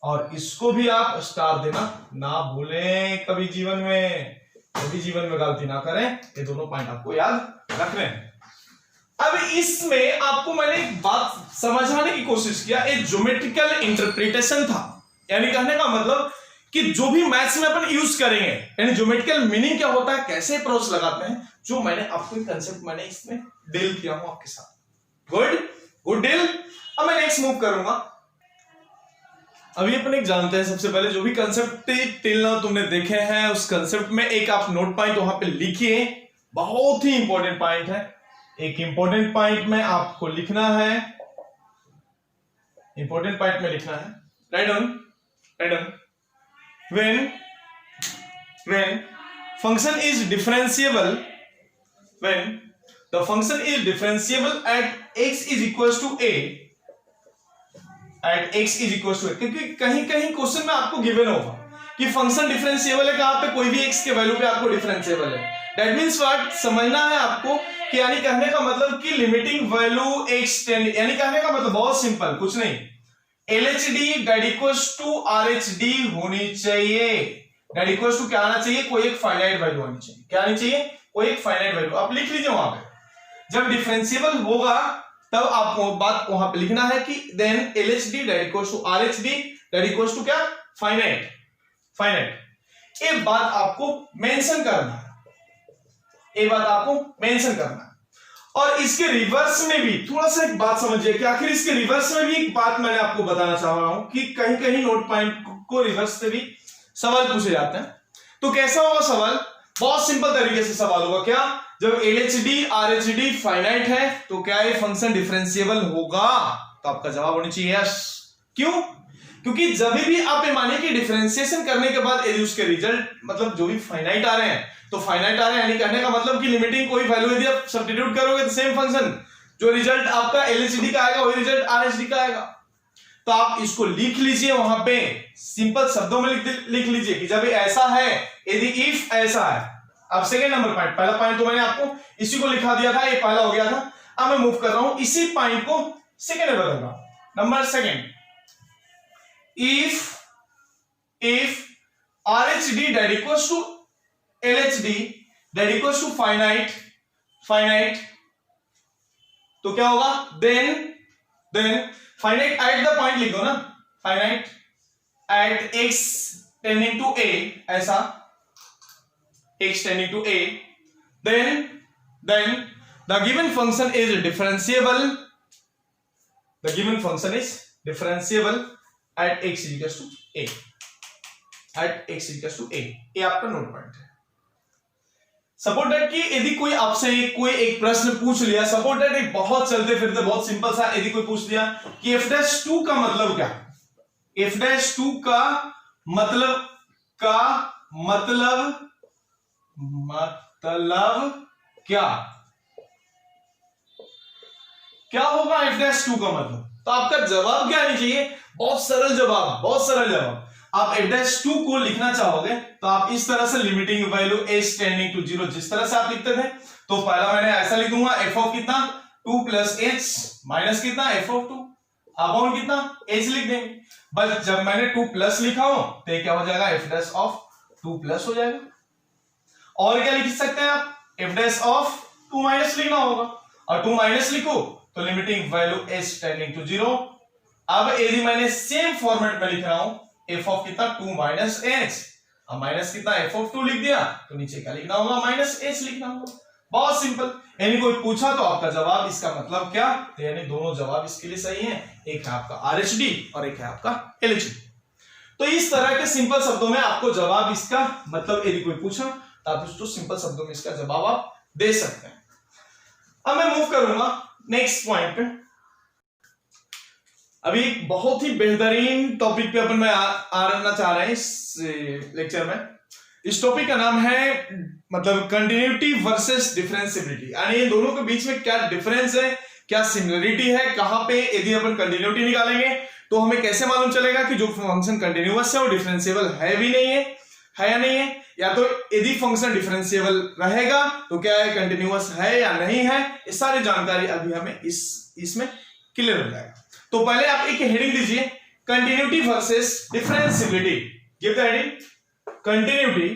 [SPEAKER 1] और इसको भी आप स्टार देना ना भूलें कभी जीवन में, कभी जीवन में गलती ना करें, ये दोनों पॉइंट आपको याद रखने हैं। अब इसमें आपको मैंने एक बात समझाने की कोशिश किया, एक ज्योमेट्रिकल इंटरप्रिटेशन था, यानी कहने का मतलब कि जो भी मैथ्स में अपन यूज करेंगे, यानी ज्योमेट्रिकल मीनिंग क्या होता है, कैसे अप्रोच लगाते हैं, जो मैंने आपको कंसेप्ट मैंने इसमें डील किया हूं आपके साथ। Good, good deal. अब मैं नेक्स्ट मूव करूंगा। अभी अपन एक जानते हैं, सबसे पहले जो भी कंसेप्ट टिल नाउ तुमने देखे हैं, उस कंसेप्ट में एक आप नोट पॉइंट वहां पे लिखिए, बहुत ही इंपॉर्टेंट पॉइंट है। एक इंपॉर्टेंट पॉइंट में आपको लिखना है, इंपॉर्टेंट पॉइंट में लिखना है, write down, write down, when function is differentiable, when the function is differentiable at x is equals to a, at x is equals to a, क्योंकि कहीं कहीं क्वेश्चन में आपको गिवन होगा कि फंक्शन डिफरेंशिएबल है, कहां पे, कोई भी x के वैल्यू पे आपको डिफरेंशिएबल है। दैट मींस व्हाट, समझना है आपको कि यानी कहने का मतलब कि लिमिटिंग वैल्यू x टेंड, यानी कहने का मतलब बहुत सिंपल, कुछ नहीं, LHD that equals to RHD होनी चाहिए। दैट इक्वल्स टू क्या आना चाहिए, कोई एक फाइनाइट वैल्यू आनी चाहिए। क्या आनी चाहिए, कोई एक फाइनाइट वैल्यू। आप लिख लीजिए वहां पे, जब डिफरेंशिएबल होगा तब आपको बात वहां पे लिखना है कि then LHD that equals to RHD that equals to क्या, फाइनाइट, फाइनाइट। ये बात आपको मेंशन करना है, ये बात आपको मेंशन करना है। और इसके रिवर्स में भी थोड़ा सा एक बात समझिए कि आखिर इसके रिवर्स में भी एक बात मैंने आपको बताना चाह रहा हूं कि कहीं कहीं नोट पॉइंट को रिवर्स से भी सवाल पूछे जाते हैं। तो कैसा होगा सवाल, बहुत सिंपल तरीके से सवाल होगा, क्या, जब LHD RHD फाइनाइट है तो क्या ये फंक्शन डिफरेंशिएबल होगा, तो आपका जवाब होना चाहिए यस। क्यों, क्योंकि जब भी आप मानिए कि डिफरेंशिएशन करने के बाद यदि उसके रिजल्ट मतलब जो भी फाइनाइट आ रहे हैं, तो फाइनाइट आ रहे हैं, यानी कहने का मतलब कि लिमिटिंग कोई वैल्यू यदि आप सब्स्टिट्यूट करोगे तो सेम फंक्शन, जो रिजल्ट आपका LHD का आएगा वही रिजल्ट RHD का आएगा। तो आप इसको लिख लीजिए वहां पे, सिंपल शब्दों में लिख लीजिए कि जब ऐसा है, यदि इफ ऐसा है। अब सेकेंड नंबर पॉइंट, पहला पॉइंट तो मैंने आपको इसी को लिखा दिया था, ये पहला हो गया था। अब मैं मूव कर रहा हूं, इसी पॉइंट को सेकेंड में बदल रहा हूं। Number second, if RHD that equals to LHD that equals to finite, तो क्या होगा, then finite at the point लिख दो ना, finite at x tending to a, ऐसा x tending to a, then the given function is differentiable, the given function is differentiable at x is equals to a, at x is equals to a, ये आपका note point है। Suppose that कि यदि कोई आपसे कोई एक प्रश्न पूछ लिया, सपोज दैट एक बहुत चलते फिरते बहुत सिंपल सा, यदि कोई पूछ लिया कि f'2 का मतलब क्या, f'2 का मतलब क्या होगा f'2 का मतलब, तो आपका जवाब क्या आनी चाहिए, बहुत सरल जवाब। आप f'2 को लिखना चाहोगे तो आप इस तरह से limiting value h tending to 0 जिस तरह से आप लिखते थे, तो पहला मैंने ऐसा लिख दूंगा f ऑफ कितना 2 प्लस h माइनस कितना f ऑफ 2 अपॉन कितना h लिख देंगे। बस जब मैंने 2 प्लस लिखा हो तो ये क्या हो जाएगा f' ऑफ 2 प्लस हो जाएगा। और क्या लिख सकते हैं आप, f' ऑफ 2 माइनस लिखना होगा, और 2 माइनस लिखो तो limiting value h tending to 0। अब यदि मैंने सेम फॉर्मेट में लिख रहा हूं f ऑफ कितना 2 माइनस h, अब माइनस कितना f ऑफ 2 लिख दिया, तो नीचे क्या लिखना होगा माइनस h लिखना होगा। बहुत सिंपल। यानी कोई पूछा तो आपका जवाब इसका मतलब क्या, तो यानी दोनों जवाब इसके लिए सही हैं, एक है आपका RHD और एक है आपका LHD। तो इस तरह के सिंपल शब्दों में आपको जवाब इसका मतलब यदि कोई पूछा तो आप उसको सिंपल शब्दों में इसका जवाब आप दे सकते हैं। अब मैं मूव करूंगा नेक्स्ट पॉइंट पे। अभी एक बहुत ही बेहतरीन टॉपिक पे अपन में आना चाह रहे हैं इस लेक्चर में। इस टॉपिक का नाम है मतलब कंटिन्यूटी वर्सेस डिफरेंशियबिलिटी, यानी इन दोनों के बीच में क्या डिफरेंस है, क्या सिमिलरिटी है, कहां पे यदि अपन कंटिन्यूटी निकालेंगे तो हमें कैसे मालूम चलेगा कि जो फंक्शन कंटिन्यूअस है वो डिफरेंशिएबल है भी नहीं है या नहीं है, या तो यदि फंक्शन डिफरेंशिएबल रहेगा तो क्या है कंटिन्यूअस है या नहीं है, ये सारी जानकारी अभी हमें इसमें क्लियर हो जाएगा। तो पहले आप एक हेडिंग दीजिए continuity versus differentiability. Give the heading continuity,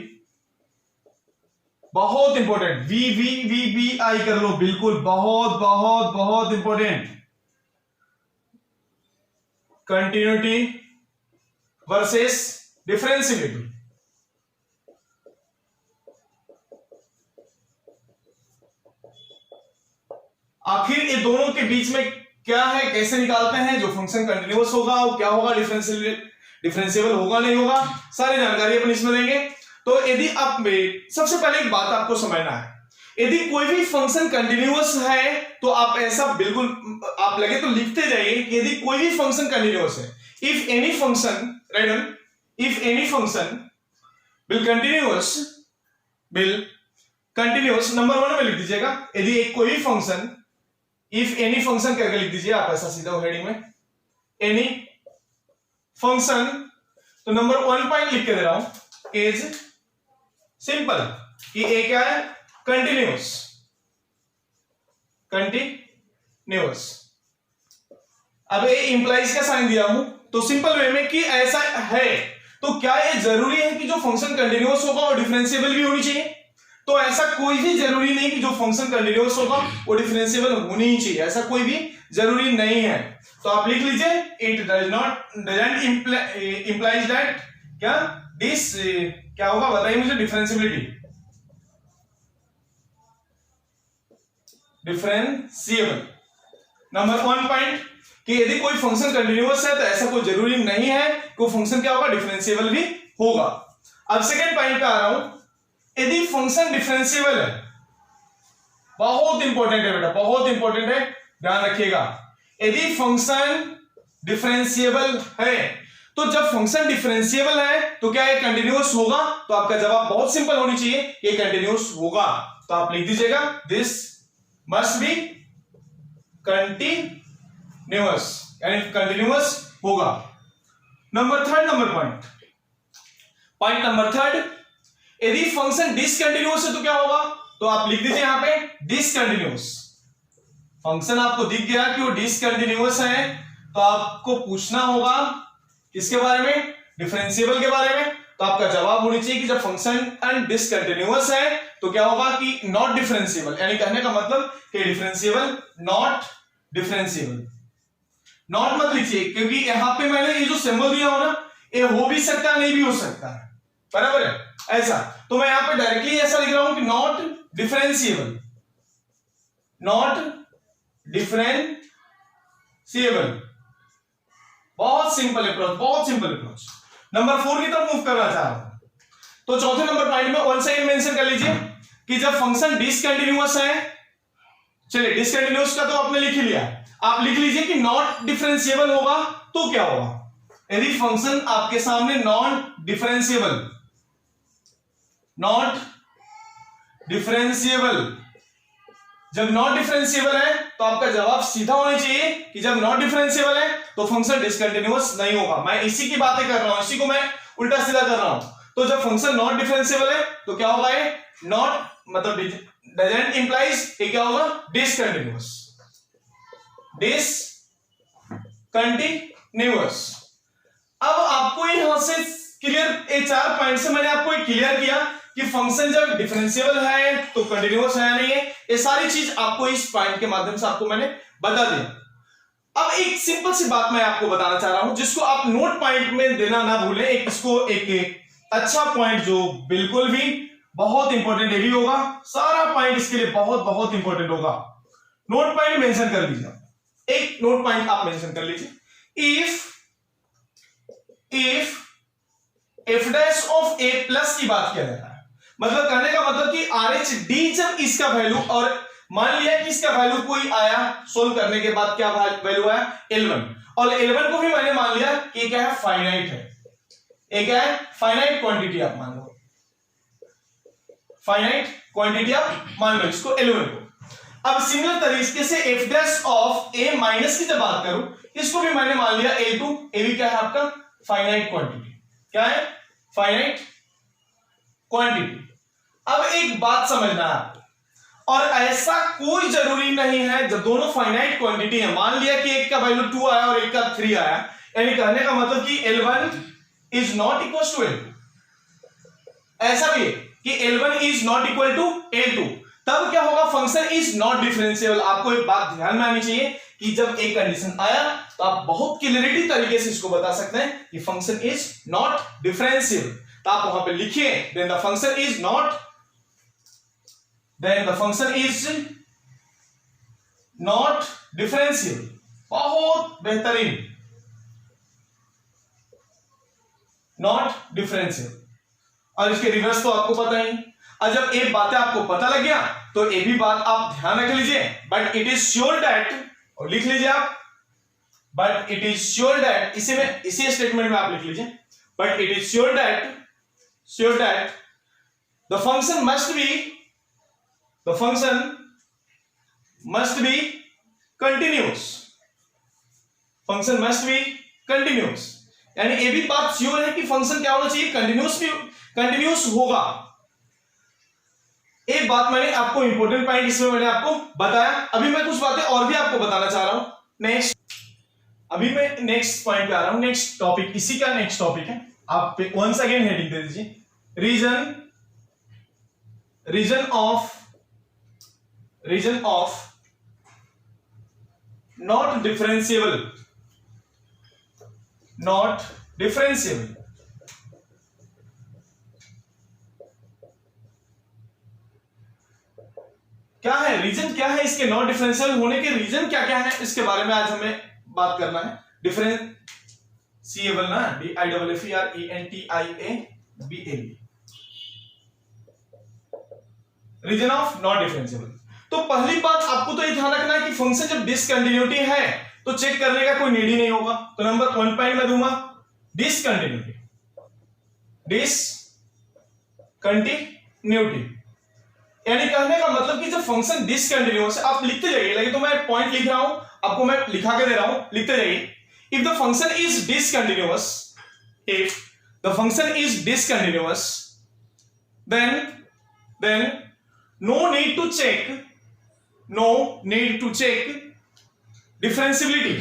[SPEAKER 1] बहुत इंपॉर्टेंट, VVVBI कर लो, बिल्कुल बहुत बहुत बहुत इंपॉर्टेंट। Continuity versus differentiability. आखिर ये दोनों के बीच में क्या है, कैसे निकालते हैं, जो फंक्शन कंटिन्यूअस होगा वो क्या होगा, डिफरेंशिएबल होगा नहीं होगा, सारी जानकारी अपन इसमें देंगे। तो यदि आप सबसे पहले एक बात आपको समझना है, यदि कोई भी फंक्शन कंटिन्यूअस है तो आप ऐसा बिल्कुल आप लगे तो लिखते जाइए कि यदि कोई भी फंक्शन कंटिन्यूअस है, if any function will continuous number 1 में लिख दीजिएगा। यदि एक कोई भी फंक्शन, इफ एनी फंक्शन करके लिख दीजिए आप ऐसा सीधा हेडिंग में, एनी फंक्शन, तो नंबर 1 पॉइंट लिख के दे रहा हूं इज सिंपल कि ए क्या है कंटिन्यूअस। अब ए इंप्लाइज का साइन दिया हूं तो सिंपल वे में कि ऐसा है, तो क्या ये जरूरी है कि जो फंक्शन कंटिन्यूअस होगा और डिफरेंशिएबल भी होनी चाहिए, तो ऐसा कोई भी जरूरी नहीं कि जो फंक्शन कंटिन्यूअस होगा वो डिफरेंशिएबल होनी ही चाहिए, ऐसा कोई भी जरूरी नहीं है। तो आप लिख लीजिए इट डजंट इंप्लाइज दैट क्या दिस क्या होगा बताइए मुझे, डिफरेंशिएबल नंबर 1 पॉइंट कि यदि कोई फंक्शन कंटिन्यूअस है तो ऐसा कोई जरूरी नहीं है कि वो फंक्शन क्या होगा डिफरेंशिएबल भी होगा। अब सेकंड पॉइंट पे आ रहा हूं, यदि फंक्शन डिफरेंशिएबल है, बहुत इंपॉर्टेंट है बेटा, बहुत इंपॉर्टेंट है, ध्यान रखिएगा। यदि फंक्शन डिफरेंशिएबल है तो जब फंक्शन डिफरेंशिएबल है तो क्या ये कंटिन्यूअस होगा, तो आपका जवाब बहुत सिंपल होनी चाहिए, ये कंटिन्यूअस होगा। तो आप लिख दीजिएगा दिस मस्ट बी कंटिन्यूअस, यानी कंटिन्यूअस होगा। नंबर थर्ड, यदि फंक्शन डिसकंटिन्यूअस है तो क्या होगा, तो आप लिख दीजिए यहां पे डिसकंटिन्यूअस। फंक्शन आपको दिख गया कि वो डिसकंटिन्यूअस है तो आपको पूछना होगा किसके बारे में, डिफरेंशिएबल के बारे में। तो आपका जवाब होनी चाहिए कि जब फंक्शन डिसकंटिन्यूअस है तो क्या होगा कि नॉट डिफरेंशिएबल, यानी कहने का मतलब कि डिफरेंशिएबल नॉट डिफरेंशिएबल। नॉट मत लिखिए क्योंकि यहां पे मैंने ये जो सिंबल दिया हो ना, ये हो भी सकता है नहीं भी हो सकता है, बराबर है ऐसा। तो मैं यहां पे डायरेक्टली ऐसा लिख रहा हूं कि नॉट डिफरेंशिएबल, बहुत सिंपल अप्रोच। नंबर 4 की तरफ मूव करना चाह रहा हूं, तो चौथे नंबर पॉइंट में वन सेकंड मेंशन कर लीजिए कि जब फंक्शन डिसकंटिन्यूअस है, चलिए डिसकंटिन्यूअस का तो आपने लिख ही लिया, आप लिख लीजिए कि नॉट डिफरेंशिएबल होगा तो क्या होगा। यदि फंक्शन आपके सामने नॉट डिफरेंशिएबल जब नॉट डिफरेंशिएबल है तो आपका जवाब सीधा होना चाहिए कि जब नॉट डिफरेंशिएबल है तो फंक्शन डिसकंटिन्यूअस नहीं होगा। मैं इसी की बातें कर रहा हूं, इसी को मैं उल्टा सीधा कर रहा हूं। तो जब फंक्शन नॉट डिफरेंशिएबल है तो क्या होगा, ये नॉट मतलब डजंट इंप्लाइज ये क्या होगा, डिसकंटिन्यूअस। अब आपको यहां से क्लियर, ये 4 पॉइंट से मैंने आपको क्लियर किया कि फंक्शन जब डिफरेंशिएबल है तो कंटिन्यूअस है नहीं है, ये सारी चीज आपको इस पॉइंट के माध्यम से आपको मैंने बता दिया। अब एक सिंपल सी बात मैं आपको बताना चाह रहा हूं जिसको आप नोट पॉइंट में देना ना भूलें। एक अच्छा पॉइंट जो बिल्कुल भी बहुत इंपॉर्टेंट ये भी होगा, सारा पॉइंट इसके लिए बहुत बहुत इंपॉर्टेंट होगा। नोट पॉइंट मेंशन कर लीजिए, एक नोट पॉइंट आप मेंशन कर लीजिए। If F dash of A plus की बात किया जा रहा है, मतलब कहने का मतलब कि आर एच डी जब इसका वैल्यू, और मान लिया कि इसका वैल्यू कोई आया, सोल्व करने के बाद क्या वैल्यू आया L1, और L1 को भी मैंने मान लिया कि क्या है, फाइनाइट है। एक क्या है, फाइनाइट क्वांटिटी आप मान लो, फाइनाइट क्वांटिटी आप मान लो इसको L1 को। अब सिमिलर तरीके से F dash of a minus की जब बात करूं, इसको भी मैंने मान लिया L2, ए भी क्या है आपका फाइनाइट क्वांटिटी, क्या है फाइनाइट क्वांटिटी। अब एक बात समझना है, और ऐसा कोई जरूरी नहीं है जब दोनों फाइनाइट क्वांटिटी है, मान लिया कि एक का वैल्यू 2 आया और एक का 3 आया, यानी कहने का मतलब कि L1 is not equal to L2। ऐसा भी है कि L1 is not equal to L2, तब क्या होगा, फंक्शन इज नॉट डिफरेंशिएबल। आपको एक बात ध्यान में आनी चाहिए कि जब एक कंडीशन आया तो आप बहुत क्लियरिटी तरीके से इसको बता सकते हैं कि फंक्शन इज नॉट डिफरेंशिएबल, तो आप वहां पे लिखिए then the function is not differentiable. बहुत बेहतरीन, नॉट डिफरेंशिएबल। और इसके रिवर्स तो आपको पता ही। और जब एक बातें आपको पता लग गया तो ये भी बात आप ध्यान रख लीजिए, but it is sure that, और लिख लीजिए आप, but it is sure that, इसी स्टेटमेंट में आप लिख लीजिए, but it is sure that the function must be continuous, function must be continuous, यानी ये भी बात श्योर है कि फंक्शन क्या होना चाहिए, कंटिन्यूस होगा। एक बात मैंने आपको इंपॉर्टेंट पॉइंट इसमें मैंने आपको बताया। अभी मैं कुछ बातें और भी आपको बताना चाह रहा हूं। अभी मैं नेक्स्ट पॉइंट पे आ रहा हूं, नेक्स्ट टॉपिक, इसी का नेक्स्ट टॉपिक है। आप वंस अगेन हेडिंग दे दीजिए, रीजन ऑफ नॉट डिफरेंशिएबल क्या है, रीजन क्या है इसके नॉट डिफरेंशियल होने के रीजन क्या क्या है, इसके बारे में आज हमें बात करना है। डिफरेंशिएबल ना, DIFFERENTIABLE, reason of not differentiable. तो पहली बात आपको तो ये ध्यान रखना है कि फंक्शन जब डिसकंटिन्यूटी है तो चेक करने का कोई नीड ही नहीं होगा। तो नंबर 1 पॉइंट मैं दूंगा डिसकंटिन्यूटी, यानी कहने का मतलब कि जब फंक्शन डिसकंटिन्यूअस है, आप लिखते जाइए, लेकिन तो मैं पॉइंट लिख रहा हूं, आपको मैं लिखा के दे रहा हूं, लिखते जाइए। If the function is discontinuous, then no need to check differentiability।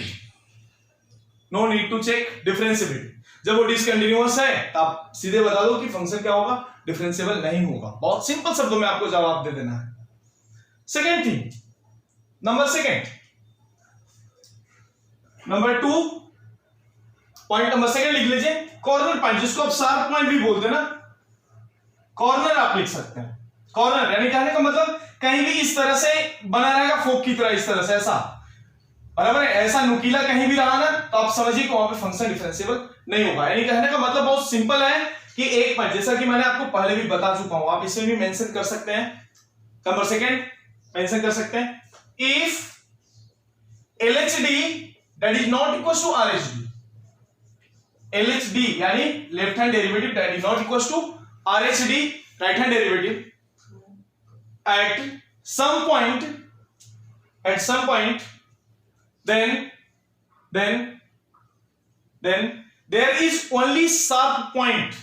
[SPEAKER 1] जब वो डिसकंटिन्यूअस है तो आप सीधे बता दो कि फंक्शन क्या होगा, डिफरेंशिएबल नहीं होगा। बहुत सिंपल शब्दों में आपको जवाब दे देना है। Second thing, number 2 point number second लिख लीजिए, कॉर्नर पॉइंट, जिसको आप शार्प पॉइंट भी बोलते हैं ना, कॉर्नर आप लिख सकते हैं। कॉर्नर यानी कहने का मतलब कहीं भी इस तरह से बना रहेगा, फोक की तरह, इस तरह से, ऐसा बराबर है, ऐसा नुकीला कहीं भी रहा ना तो आप समझिए कि वहां पे फंक्शन डिफरेंशिएबल नहीं होगा। यानी कहने का मतलब बहुत सिंपल है कि एक पॉइंट, जैसा कि मैंने आपको पहले भी बता चुका हूं, आप इसमें भी मेंशन कर सकते हैं, नंबर सेकेंड मेंशन कर सकते हैं, if LHD that is not equal to RHD, LHD यानी left hand derivative that is not equal to RHD right hand derivative at some point then there is only sharp point,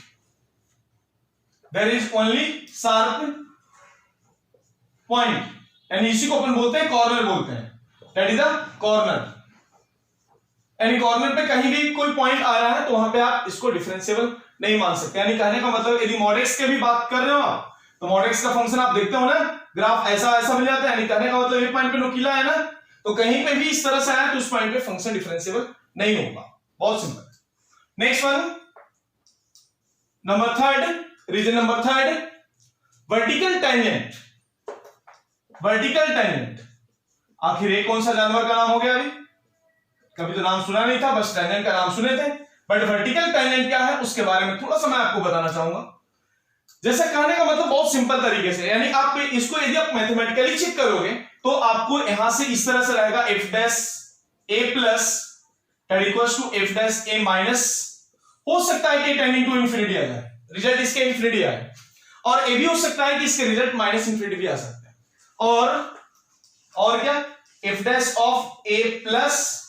[SPEAKER 1] यानी इसी को अपन बोलते हैं corner बोलते हैं, that is the corner, यानी corner पे कहीं भी कोई पॉइंट आ रहा है तो वहां पे आप इसको डिफरेंशिएबल नहीं मान सकते। यानी कहने का मतलब यदि mod x के भी बात कर रहे हो आप तो mod x का फंक्शन आप देखते हो ना, ग्राफ ऐसा ऐसा मिल जाता है, यानी कहने का मतलब ये पॉइंट पे नुकीला है ना, तो कहीं पे भी इस तरह से आया तो उस पॉइंट पे फंक्शन डिफरेंशिएबल नहीं होगा। बहुत simple. Next one, number third, region number third, vertical tangent. आखिर ये कौन सा जानवर का नाम हो गया? अभी कभी तो नाम सुना नहीं था, बस टेंजेंट का नाम सुने थे, बट वर्टिकल टेंजेंट क्या है उसके बारे में थोड़ा सा मैं आपको बताना चाहूंगा। जैसा कहने का मतलब बहुत सिंपल तरीके से, यानी आप इसको यदि आप मैथमेटिकली चेक करोगे तो आपको यहां से इस तरह से रहेगा f dash a plus that equals to f dash a minus, हो सकता है कि टेंडिंग टू इंफिनिटी आ जाए, रिजल्ट इसके इंफिनिटी आए, और ये भी हो सकता है कि इसके रिजल्ट माइनस इंफिनिटी भी आ सकता है, और क्या f dash of a plus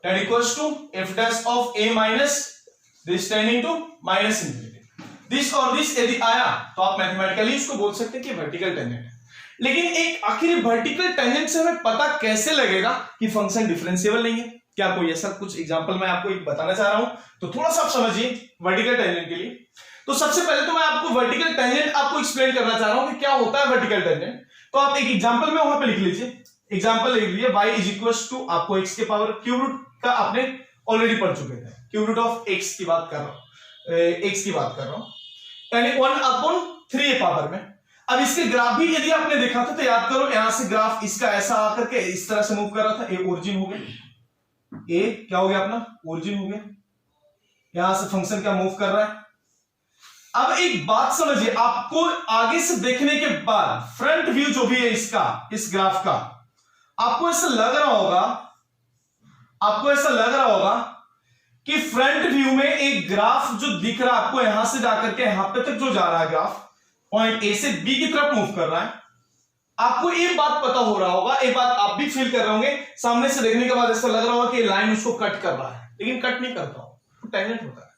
[SPEAKER 1] that equals to f dash of a minus this tending to minus infinity, this और दिस यदि आया तो आप मैथमेटिकली इसको बोल सकते हैं कि वर्टिकल टेंजेंट है। लेकिन एक आखिर वर्टिकल टेंजेंट से हमें पता कैसे लगेगा कि फंक्शन डिफरेंशिएबल नहीं है? क्या कोई ऐसा कुछ एग्जांपल मैं आपको एक बताना चाह रहा हूं, तो थोड़ा सा आप समझिए वर्टिकल टेंजेंट के लिए। तो सबसे पहले तो मैं आपको वर्टिकल टेंजेंट आपको एक्सप्लेन करना चाह रहा हूं कि क्या होता है वर्टिकल टेंजेंट। तो आप एक एग्जांपल में वहां पे लिख लीजिए, एग्जांपल लिख लीजिए y इज इक्वल्स टू, आपको x के पावर क्यूब रूट का आपने ऑलरेडी पढ़ चुके थे, क्यूब रूट ऑफ x की बात कर रहा हूं, यानी 1/3 पावर में। अब इसके ग्राफ भी यदि आपने देखा था तो याद करो, यहां से ग्राफ इसका ऐसा आकर के इस तरह से मूव कर रहा था, ए ओरिजिन हो गया, ए क्या हो गया अपना ओरिजिन हो गया, यहां से फंक्शन क्या मूव कर रहा है। अब एक बात समझिए, आपको आगे से देखने के बाद फ्रंट व्यू जो भी है इसका, इस ग्राफ का, आपको ऐसा लग रहा होगा कि फ्रंट व्यू में एक ग्राफ जो दिख रहा है आपको, यहां से जाकर के यहां पे तक जो जा रहा है ग्राफ, पॉइंट ए से बी की तरफ मूव कर रहा है। आपको ये बात पता हो रहा होगा, एक बात आप भी फील कर रहे होंगे, सामने से देखने के बाद ऐसा लग रहा होगा कि लाइन उसको कट कर रहा है, लेकिन कट नहीं करता हो, टेंजेंट होता है।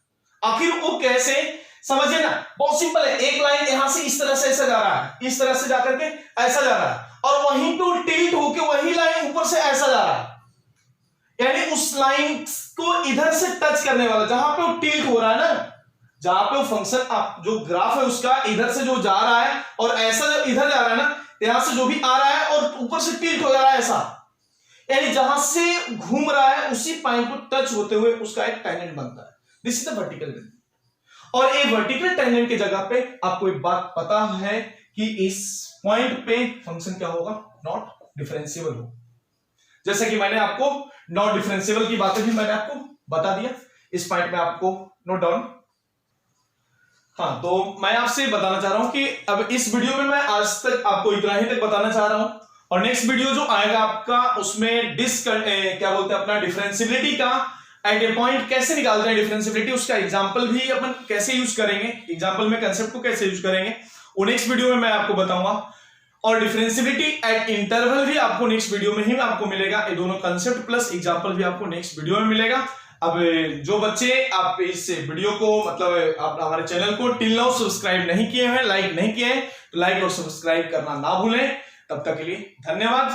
[SPEAKER 1] आखिर वो कैसे, समझिए ना, बहुत सिंपल है। एक लाइन यहां से इस तरह से ऐसा जा रहा है, इस तरह से जाकर के ऐसा जा रहा है, और वहीं पे वो टिल्ट होके वही लाइन ऊपर से ऐसा जा रहा है, यानी उस लाइन को इधर से टच करने वाला, जहां पे वो टिल्ट हो रहा है ना, जहां पे वो फंक्शन आप जो ग्राफ है उसका इधर से जो जा रहा है और ऐसा जो इधर जा रहा है ना, यहां से जो भी आ रहा है और ऊपर से टिल्ट हो जा रहा है ऐसा, यानी जहां से घूम रहा है उसी पॉइंट को टच होते हुए उसका एक टेंजेंट बनता है। This is the vertical tangent. और एक वर्टिकल टेंजेंट की जगह पे आपको एक बात पता है कि इस पॉइंट पे फंक्शन क्या होगा, नॉट डिफरेंशिएबल होगा। जैसे कि मैंने आपको नॉट डिफरेंशिएबल की बातें भी मैंने आपको बता दिया, इस पॉइंट में आपको नोट डाउन। हाँ, तो मैं आपसे बताना चाह रहा हूं कि अब इस वीडियो में मैं आज तक आपको इतना ही तक बताना चाह रहा हूं, और नेक्स्ट वीडियो जो आएगा आपका उसमें क्या बोलते हैं अपना डिफरेंशिएबिलिटी का एट ए पॉइंट कैसे निकालते हैं डिफरेंशिएबिलिटी, उसका एग्जांपल भी अपन कैसे यूज करेंगे, एग्जांपल में कंसेप्ट को कैसे यूज करेंगे वो नेक्स्ट वीडियो में मैं आपको बताऊंगा। और डिफरेंशिएबिलिटी एट इंटरवल भी आपको नेक्स्ट वीडियो में ही आपको मिलेगा, ये दोनों कंसेप्ट प्लस एग्जांपल भी आपको नेक्स्ट वीडियो में मिलेगा। अब जो बच्चे आप इस वीडियो को मतलब आप हमारे चैनल को टिल नाउ सब्सक्राइब नहीं किए हैं, लाइक नहीं किए हैं, तो लाइक और सब्सक्राइब करना ना भूलें। तब तक के लिए धन्यवाद।